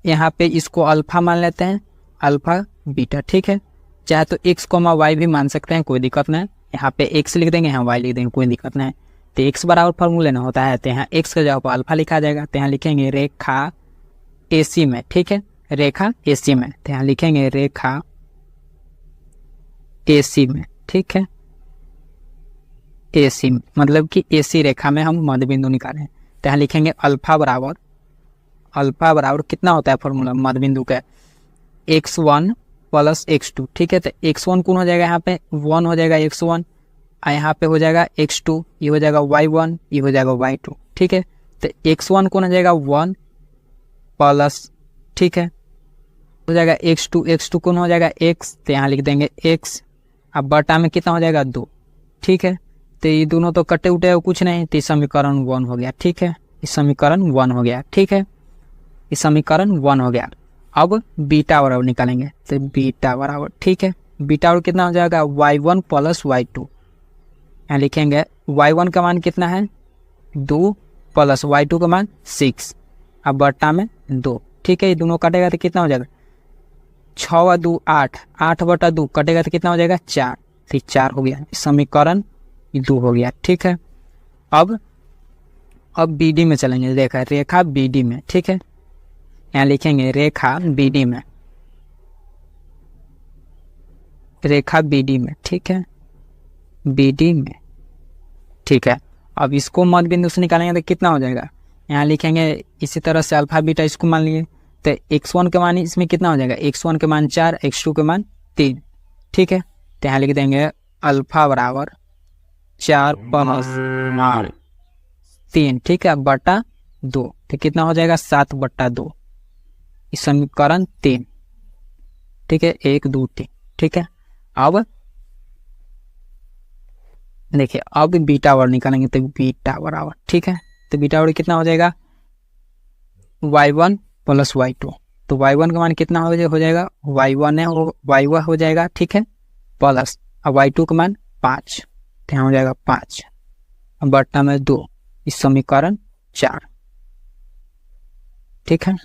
यहाँ पे इसको अल्फा मान लेते हैं, अल्फा बीटा, ठीक है। चाहे तो x, y भी मान सकते हैं, कोई दिक्कत नहीं। यहाँ पे x लिख देंगे, यहाँ y लिख देंगे, कोई दिक्कत नहीं। तो x बराबर फॉर्मूला ना होता है, तो यहाँ x का जगह पर अल्फा लिखा जाएगा, तो यहाँ लिखेंगे रेखा AC में, ठीक है, रेखा AC में, तो यहाँ लिखेंगे रेखा AC में, ठीक है। AC, मतलब कि AC रेखा में हम मध्य बिंदु निकालें। तो यहाँ लिखेंगे अल्फा बराबर कितना होता है फॉर्मूला मध्य बिंदु का, x1 प्लस x2। ठीक है, तो x1 कौन हो जाएगा, यहाँ पे 1 हो जाएगा x1, यहाँ पे हो जाएगा x2, ये हो जाएगा y1, ये हो जाएगा y2। ठीक है, तो x1 कौन हो जाएगा 1 प्लस, ठीक है, हो जाएगा x2 कौन हो जाएगा x, तो यहाँ लिख देंगे x, अब बटा में कितना हो जाएगा 2। ठीक है, तो ये दोनों तो कटे उटे हो कुछ नहीं, तो समीकरण 1 हो गया। ठीक है, इस समीकरण 1 हो गया। ठीक है, इस समीकरण 1 हो गया। अब बीटा बराबर निकालेंगे, तो बीटा बराबर, ठीक है, बीटा बराबर कितना हो जाएगा y1 प्लस y2। यहाँ लिखेंगे y1 का मान कितना है 2 प्लस y2 का मान 6, अब बट्टा में 2। ठीक है, ये दोनों कटेगा तो कितना हो जाएगा 6 व 2 8, 8 बटा 2 कटेगा तो कितना हो जाएगा 4, तो 4 हो गया, समीकरण 2 हो गया। ठीक है, अब BD में चलेंगे, देखा रेखा BD में। ठीक है, यहाँ लिखेंगे रेखा BD में, रेखा BD में। ठीक है, BD में। ठीक है, अब इसको मध्य बिंदु से निकालेंगे तो कितना हो जाएगा, यहाँ लिखेंगे इसी तरह से अल्फा बीटा इसको मान लिए, तो x1 के मान इसमें कितना हो जाएगा, x1 के मान 4, x2 के मान 3। ठीक है, तो यहाँ लिख देंगे अल्फा बराबर 4 प्लस 3, ठीक है, बटा 2, तो कितना हो जाएगा 7 बटा 2, इस समीकरण 3। ठीक है, 1 2 3। ठीक है, अब देखिए अब बीटा बराबर निकालेंगे, तो बीटा बराबर, ठीक है, तो बीटा बराबर कितना हो जाएगा y1 प्लस y2, तो y1 का मान कितना हो जाएगा y1 है y1 हो जाएगा। ठीक है, प्लस अब y2 का मान 5, तो यहाँ हो जाएगा 5, अब बट्टा में 2, इस समीकरण 4। ठीक है,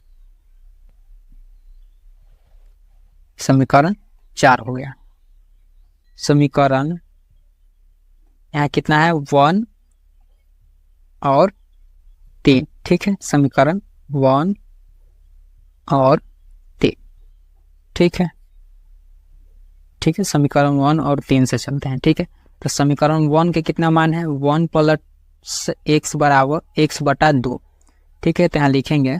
समीकरण 4 हो गया। समीकरण यहाँ कितना है 1 और 3। ठीक है, समीकरण 1 और 3। ठीक है, ठीक है, समीकरण 1 और 3 से चलते हैं। ठीक है, तो समीकरण 1 के कितना मान है 1 प्लस x बराबर x बटा 2। ठीक है, तो यहाँ लिखेंगे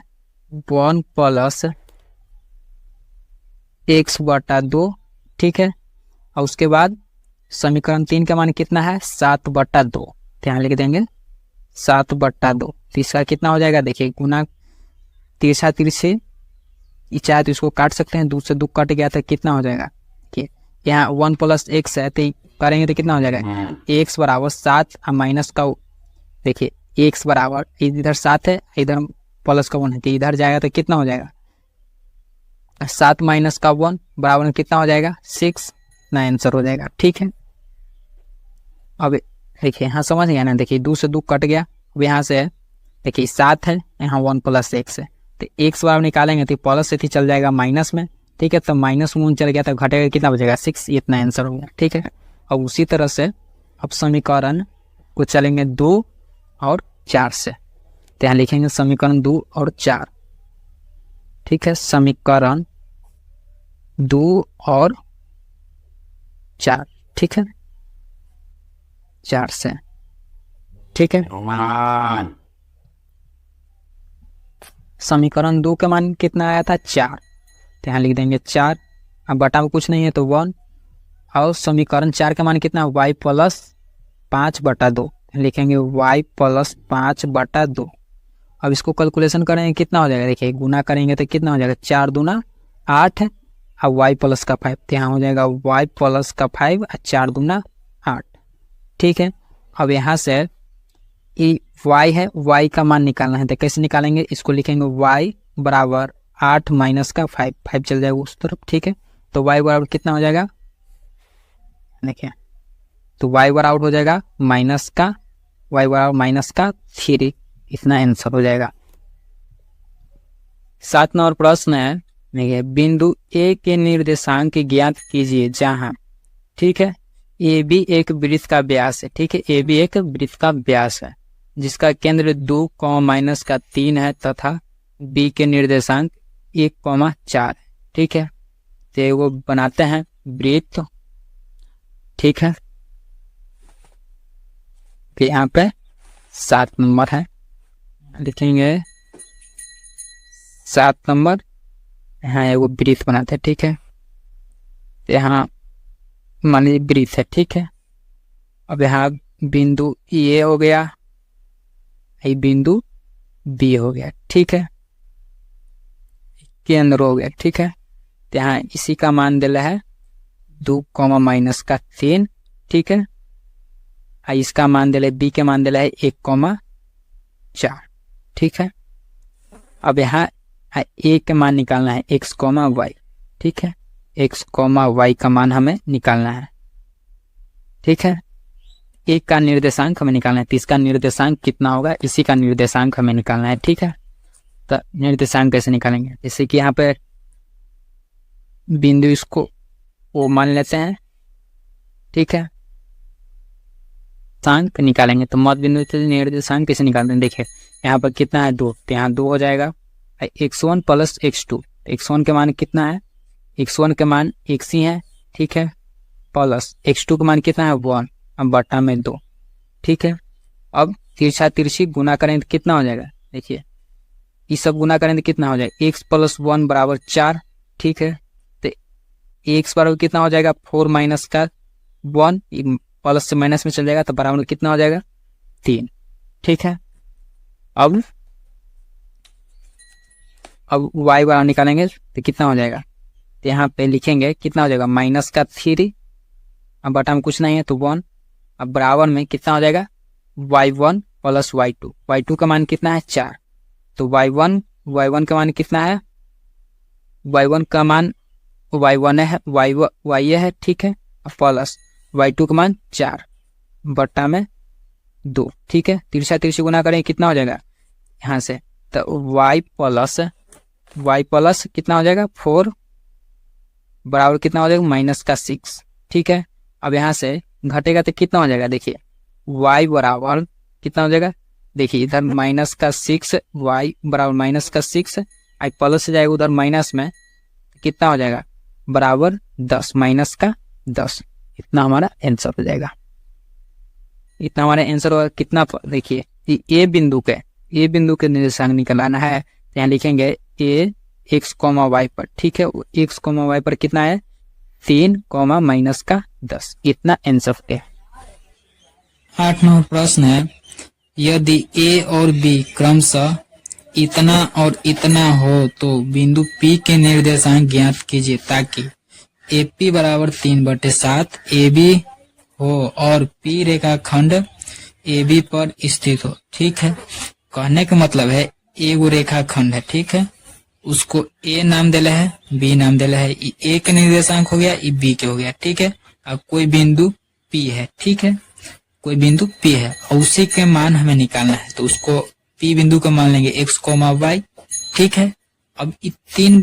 1 प्लस x बटा 2। ठीक है, और उसके बाद समीकरण 3 का मान कितना है 7 बटा 2, तो यहाँ लिख देंगे 7 बटा 2। तीसरा कितना हो जाएगा, देखिए गुना तिरछा तिरछे, चाहे तो इसको काट सकते हैं, 2 से 2 कट गया तो कितना हो जाएगा कि यहाँ 1 प्लस x है, तो करेंगे तो कितना हो जाएगा x बराबर 7 और माइनस का, देखिए x बराबर इधर 7 है, इधर प्लस का 1 है, तो इधर जाएगा तो कितना हो जाएगा 7 माइनस का 1 बराबर में कितना हो जाएगा 6, ना आंसर हो जाएगा। ठीक है, अब देखिए यहाँ समझ गया ना, देखिए 2 से 2 कट गया, अब यहाँ से देखिए 7 है, यहाँ 1 प्लस x है, तो x बराबर निकालेंगे तो प्लस से थी चल जाएगा माइनस में। ठीक है, तो माइनस में चल गया तो घटेगा कितना बचेगा 6, इतना आंसर हो गया। ठीक है, अब उसी तरह से अब समीकरण को चलेंगे 2 और 4 से, तो यहाँ लिखेंगे समीकरण 2 और 4। ठीक है, समीकरण 2 और 4। ठीक है, 4 से। ठीक है, समीकरण 2 का मान कितना आया था 4, तो यहाँ लिख देंगे 4, अब बटा में कुछ नहीं है तो 1, और समीकरण 4 का मान कितना y प्लस 5 बटा 2, लिखेंगे y प्लस 5 बटा 2। अब इसको कैलकुलेशन करेंगे कितना हो जाएगा, देखिए गुना करेंगे तो कितना हो जाएगा 4 दूना 8 है, और y प्लस का 5, तो यहाँ हो जाएगा y प्लस का 5 और 4 दूना 8। ठीक है, अब यहाँ से ये y है, y का मान निकालना है, तो कैसे निकालेंगे, इसको लिखेंगे y बराबर 8 माइनस का 5, 5 चल जाएगा उस तरफ। ठीक है, तो y बराबर कितना हो जाएगा, देखिए तो y बराबर हो जाएगा माइनस का, y बराबर माइनस का 3, इतना आंसर हो जाएगा। 7 नंबर प्रश्न है, देखिए बिंदु A के निर्देशांक ज्ञात कीजिए जहां, ठीक है, ए बी एक वृत्त का व्यास है। ठीक है, ए बी एक वृत्त का व्यास है जिसका केंद्र 2, माइनस का 3 है तथा बी के निर्देशांक 1, 4 है। ठीक है, तो वो बनाते हैं वृत्त। ठीक है, फिर यहाँ पे 7 नंबर है, लिखेंगे 7 नंबर, यहाँ एगो वृत्त बनाते हैं, ठीक है। यहाँ मान लीजिए वृत्त है, ठीक है। अब यहाँ बिंदु ए हो गया, ये बिंदु बी हो गया, ठीक है, केंद्र हो गया, ठीक है। तो यहाँ इसी का मान दिला है 2 माइनस का 3, ठीक है। इसका मान दिला है, बी के मान दिला है 1,4, ठीक है। अब यहाँ ए के मान निकालना है x, y, ठीक है। x, y का मान हमें निकालना है, ठीक है। एक का निर्देशांक हमें निकालना है, तो इसका निर्देशांक कितना होगा, इसी का निर्देशांक हमें निकालना है, ठीक है। तो निर्देशांक कैसे निकालेंगे, जैसे कि यहाँ पे बिंदु इसको ओ मान लेते हैं, ठीक है। निर्देशांक निकालेंगे तो मध्य बिंदु से निर्देशांक कैसे निकालते हैं, देखिए यहाँ पर कितना है 2, तो यहाँ 2 हो जाएगा। x1 प्लस x2, x1 के मान कितना है, x1 के मान x ही है, ठीक है, प्लस x2 का मान कितना है 1, अब बटा में 2, ठीक है। अब तिरछा तिरछी गुना करें तो कितना हो जाएगा, देखिए ये सब गुना करें तो कितना हो जाएगा, x प्लस 1 बराबर 4, ठीक है। तो x बराबर कितना हो जाएगा 4 माइनस का 1, प्लस से माइनस में चल जाएगा तो बराबर कितना हो जाएगा 3, ठीक है। अब y बराबर निकालेंगे तो कितना हो जाएगा, तो यहाँ पे लिखेंगे कितना हो जाएगा माइनस का 3, अब बटा में कुछ नहीं है तो 1, अब बराबर में कितना हो जाएगा y1 प्लस y2, y2 का मान कितना है 4, तो y1 का मान कितना है, y1 का मान y1 है, y है, ठीक है, प्लस y2 का मान 4 बटा में 2, ठीक है। तिरछा तिरछी गुना करें कितना हो जाएगा यहाँ से, तो y प्लस कितना हो जाएगा 4 बराबर कितना हो जाएगा माइनस का 6, ठीक है। अब यहाँ से घटेगा तो कितना हो जाएगा, देखिए y बराबर कितना हो जाएगा, देखिए इधर माइनस का 6, y बराबर माइनस का 6, आई प्लस से जाएगा उधर माइनस में, कितना हो जाएगा बराबर 10, माइनस का 10, इतना हमारा आंसर हो जाएगा। इतना हमारा आंसर होगा कितना, देखिए ए बिंदु के निर्देशांक निकालना है, तो यहाँ लिखेंगे ए x, y पर, ठीक है, x, y पर कितना है 3, माइनस का 10, इतना आंसर है। 8 नंबर प्रश्न है, यदि a और b क्रमशः इतना और इतना हो तो बिंदु P के निर्देशांक ज्ञात कीजिए ताकि AP बराबर 3/7 AB हो और P रेखाखंड AB पर स्थित हो, ठीक है। कहने का मतलब है एगो रेखाखंड है, ठीक है, उसको A नाम दिला है, B नाम दिला है, A के निर्देशांक हो गया, B के हो गया, ठीक है। अब कोई बिंदु P है, ठीक है, कोई बिंदु P है और उसी के मान हमें निकालना है, तो उसको P बिंदु का मान लेंगे x, y, ठीक है। अब ये 3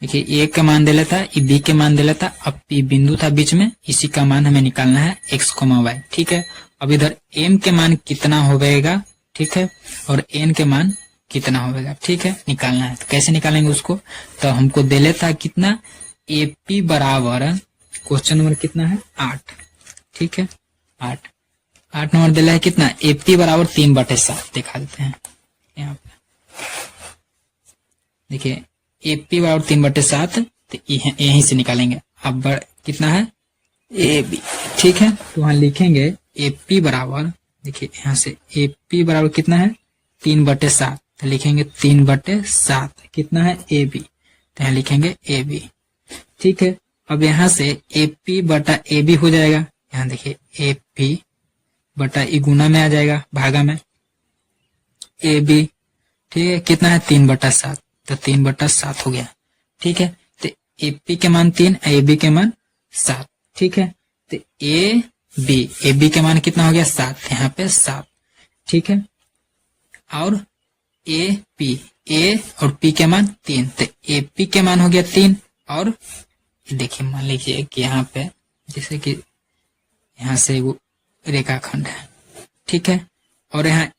देखिए A का मान दे लेता है, B के मान दे लेता, अब P बिंदु था बीच में, इसी का मान हमें निकालना है x, y, ठीक है। अब इधर M के मान कितना होगा, ठीक है, और N के मान कितना होगा, ठीक है, निकालना है। तो कैसे निकालेंगे उसको, तो हमको दे लेता है कितना AP बराबर, क्वेश्चन नंबर कितना है 8, ठीक है, 8 नंबर दिला है कितना AP बराबर 3/7, दिखा देते हैं यहाँ पे, देखिए AP बराबर 3/7, तो यहीं से निकालेंगे। अब कितना है AB, ठीक है, तो वहां लिखेंगे AP बराबर, देखिए यहाँ से AP बराबर कितना है 3/7, तो लिखेंगे 3/7 कितना है AB, तो यहाँ लिखेंगे AB, ठीक है। अब यहाँ से AP बटा AB हो जाएगा, यहाँ देखिए AP बटा गुना में आ जाएगा, भागा में AB, ठीक है, कितना है 3/7, तो 3/7 हो गया, ठीक है। तो AP के मान 3, AB के मान 7, ठीक है। तो AB के मान कितना हो गया 7, यहाँ पे 7, ठीक है। और AP, A और P के मान 3, तो AP के मान हो गया 3, और देखिए मान लीजिए कि यहाँ पे जैसे कि यहाँ से वो रेखाखंड है, ठीक है, और यहाँ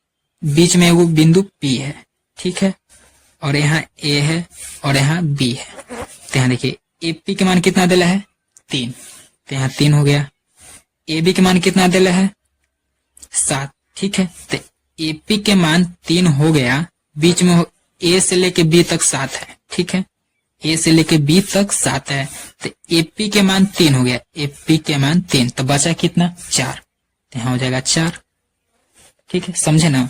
बीच में वो बिंदु P है, ठीक है, और यहाँ A है और यहाँ B है, तो यहाँ देखिए AP के मान कितना दिला है 3, तो यहाँ 3 हो गया। AB के मान कितना दिला है 7, ठीक है। तो एपी के मान 3 हो गया, बीच में ए से लेके बी तक 7 है, ठीक है। ए से लेके बी तक 7 है, तो एपी के मान 3 हो गया, एपी के मान 3, तो बचा कितना 4, तो यहाँ हो जाएगा 4, ठीक है, समझे ना।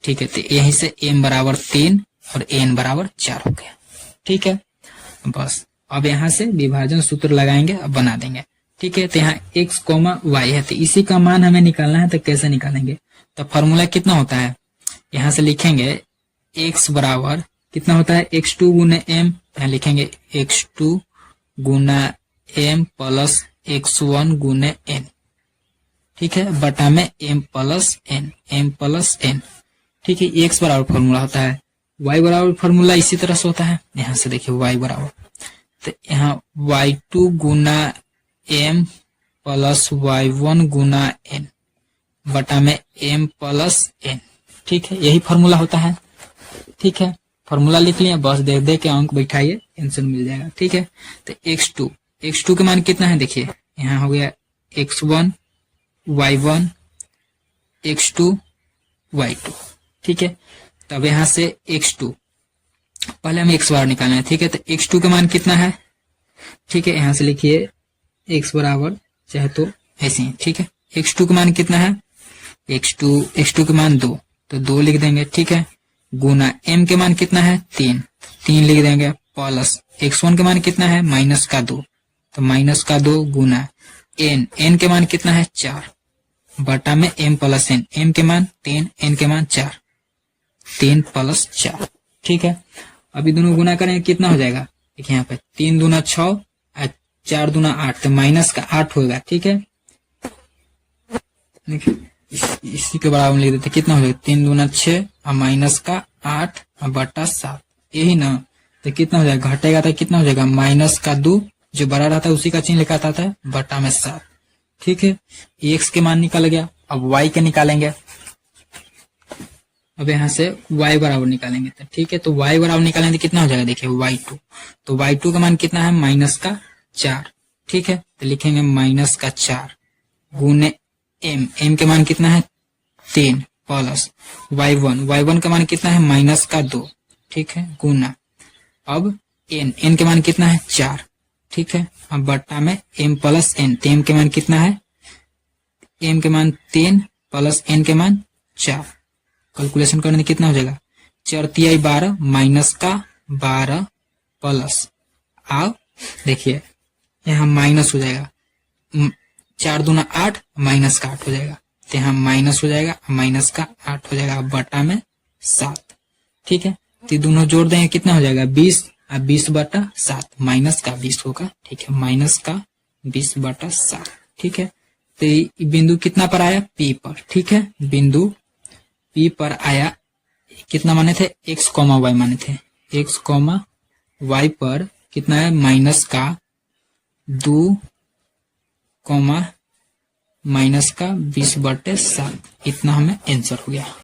ठीक है, तो यहीं से m बराबर 3 और n बराबर 4 हो गया, ठीक है। बस अब यहाँ से विभाजन सूत्र लगाएंगे, अब बना देंगे, ठीक है। तो यहाँ x, y है, तो इसी का मान हमें निकालना है, तो कैसे निकालेंगे, तो फॉर्मूला कितना होता है, यहाँ से लिखेंगे x बराबर कितना होता है, x2 गुना m, यहाँ लिखेंगे x2 गुना m प्लस x1 गुना n, ठीक है, बटा में m प्लस n, ठीक है। x बराबर फॉर्मूला होता है, y बराबर फॉर्मूला इसी तरह से होता है, यहाँ से देखिए y बराबर, तो यहाँ y2 गुना m प्लस y1 गुना n बटा में m प्लस n, ठीक है, यही फॉर्मूला होता है, ठीक है। फॉर्मूला लिख लिया, बस देख दे के अंक बैठाइए, आंसर मिल जाएगा, ठीक है। तो x2 के मान कितना है, देखिए यहाँ हो गया x1 y1 x2 y2, ठीक है। तब यहाँ से x2 पहले हम x बार निकालना है, ठीक है। तो x2 का मान कितना है, ठीक है, यहाँ से लिखिए x बराबर चाहे तो ऐसे ही, ठीक है। x2 का मान कितना है, x2 के मान 2, तो 2 लिख देंगे, ठीक है, गुना m के मान कितना है 3 लिख देंगे, प्लस x1 के मान कितना है -2, तो -2 गुना n के मान कितना है 4 बटा में m प्लस n, m के मान 3, n के मान 4, 3 + 4, ठीक है। अभी दोनों गुना करेंगे कितना हो जाएगा, देखिए यहाँ पे 3 दूना 6 और 4 दूना 8, तो माइनस का 8 होगा, ठीक है। देखिए इसी के बराबर लिख देते, कितना हो जाएगा 3 दूना 6 और माइनस का 8 और बटा 7, यही ना, तो कितना हो जाएगा, घटेगा तो कितना हो जाएगा -2, जो बड़ा रहता है उसी का चिन्ह लिखा आता है, बटा में 7, ठीक है। x के मान निकल गया, अब y के निकालेंगे, अब यहाँ से y बराबर निकालेंगे, तो ठीक है। तो y बराबर निकालेंगे तो कितना हो जाएगा, देखिए y2, तो y2 का मान कितना है -4, ठीक है। तो लिखेंगे -4 गुने m के मान कितना है 3 प्लस y1 का मान कितना है -2, ठीक है, गुना अब n के मान कितना है 4, ठीक है। अब बट्टा में m प्लस n, तो m के मान कितना है, m के मान 3 प्लस n के मान 4, कैलकुलेशन करने में कितना हो जाएगा 4 तिहाई 12 -12 प्लस, अब देखिए यहाँ माइनस हो जाएगा, 4 दूना 8 माइनस का 8 हो जाएगा, तो यहाँ माइनस हो जाएगा, माइनस का 8 हो जाएगा, बटा में 7, ठीक है। तो दोनों जोड़ देंगे कितना हो जाएगा 20 और 20 बटा 7, माइनस का 20 होगा, ठीक है, माइनस का 20 बटा 7, ठीक है। तो ये बिंदु कितना पर आया P पर, ठीक है, बिंदु P पर आया, कितना माने थे x, y माने थे, x, y पर कितना है माइनस का 2, माइनस का 20 बटे 7, इतना हमें आंसर हो गया।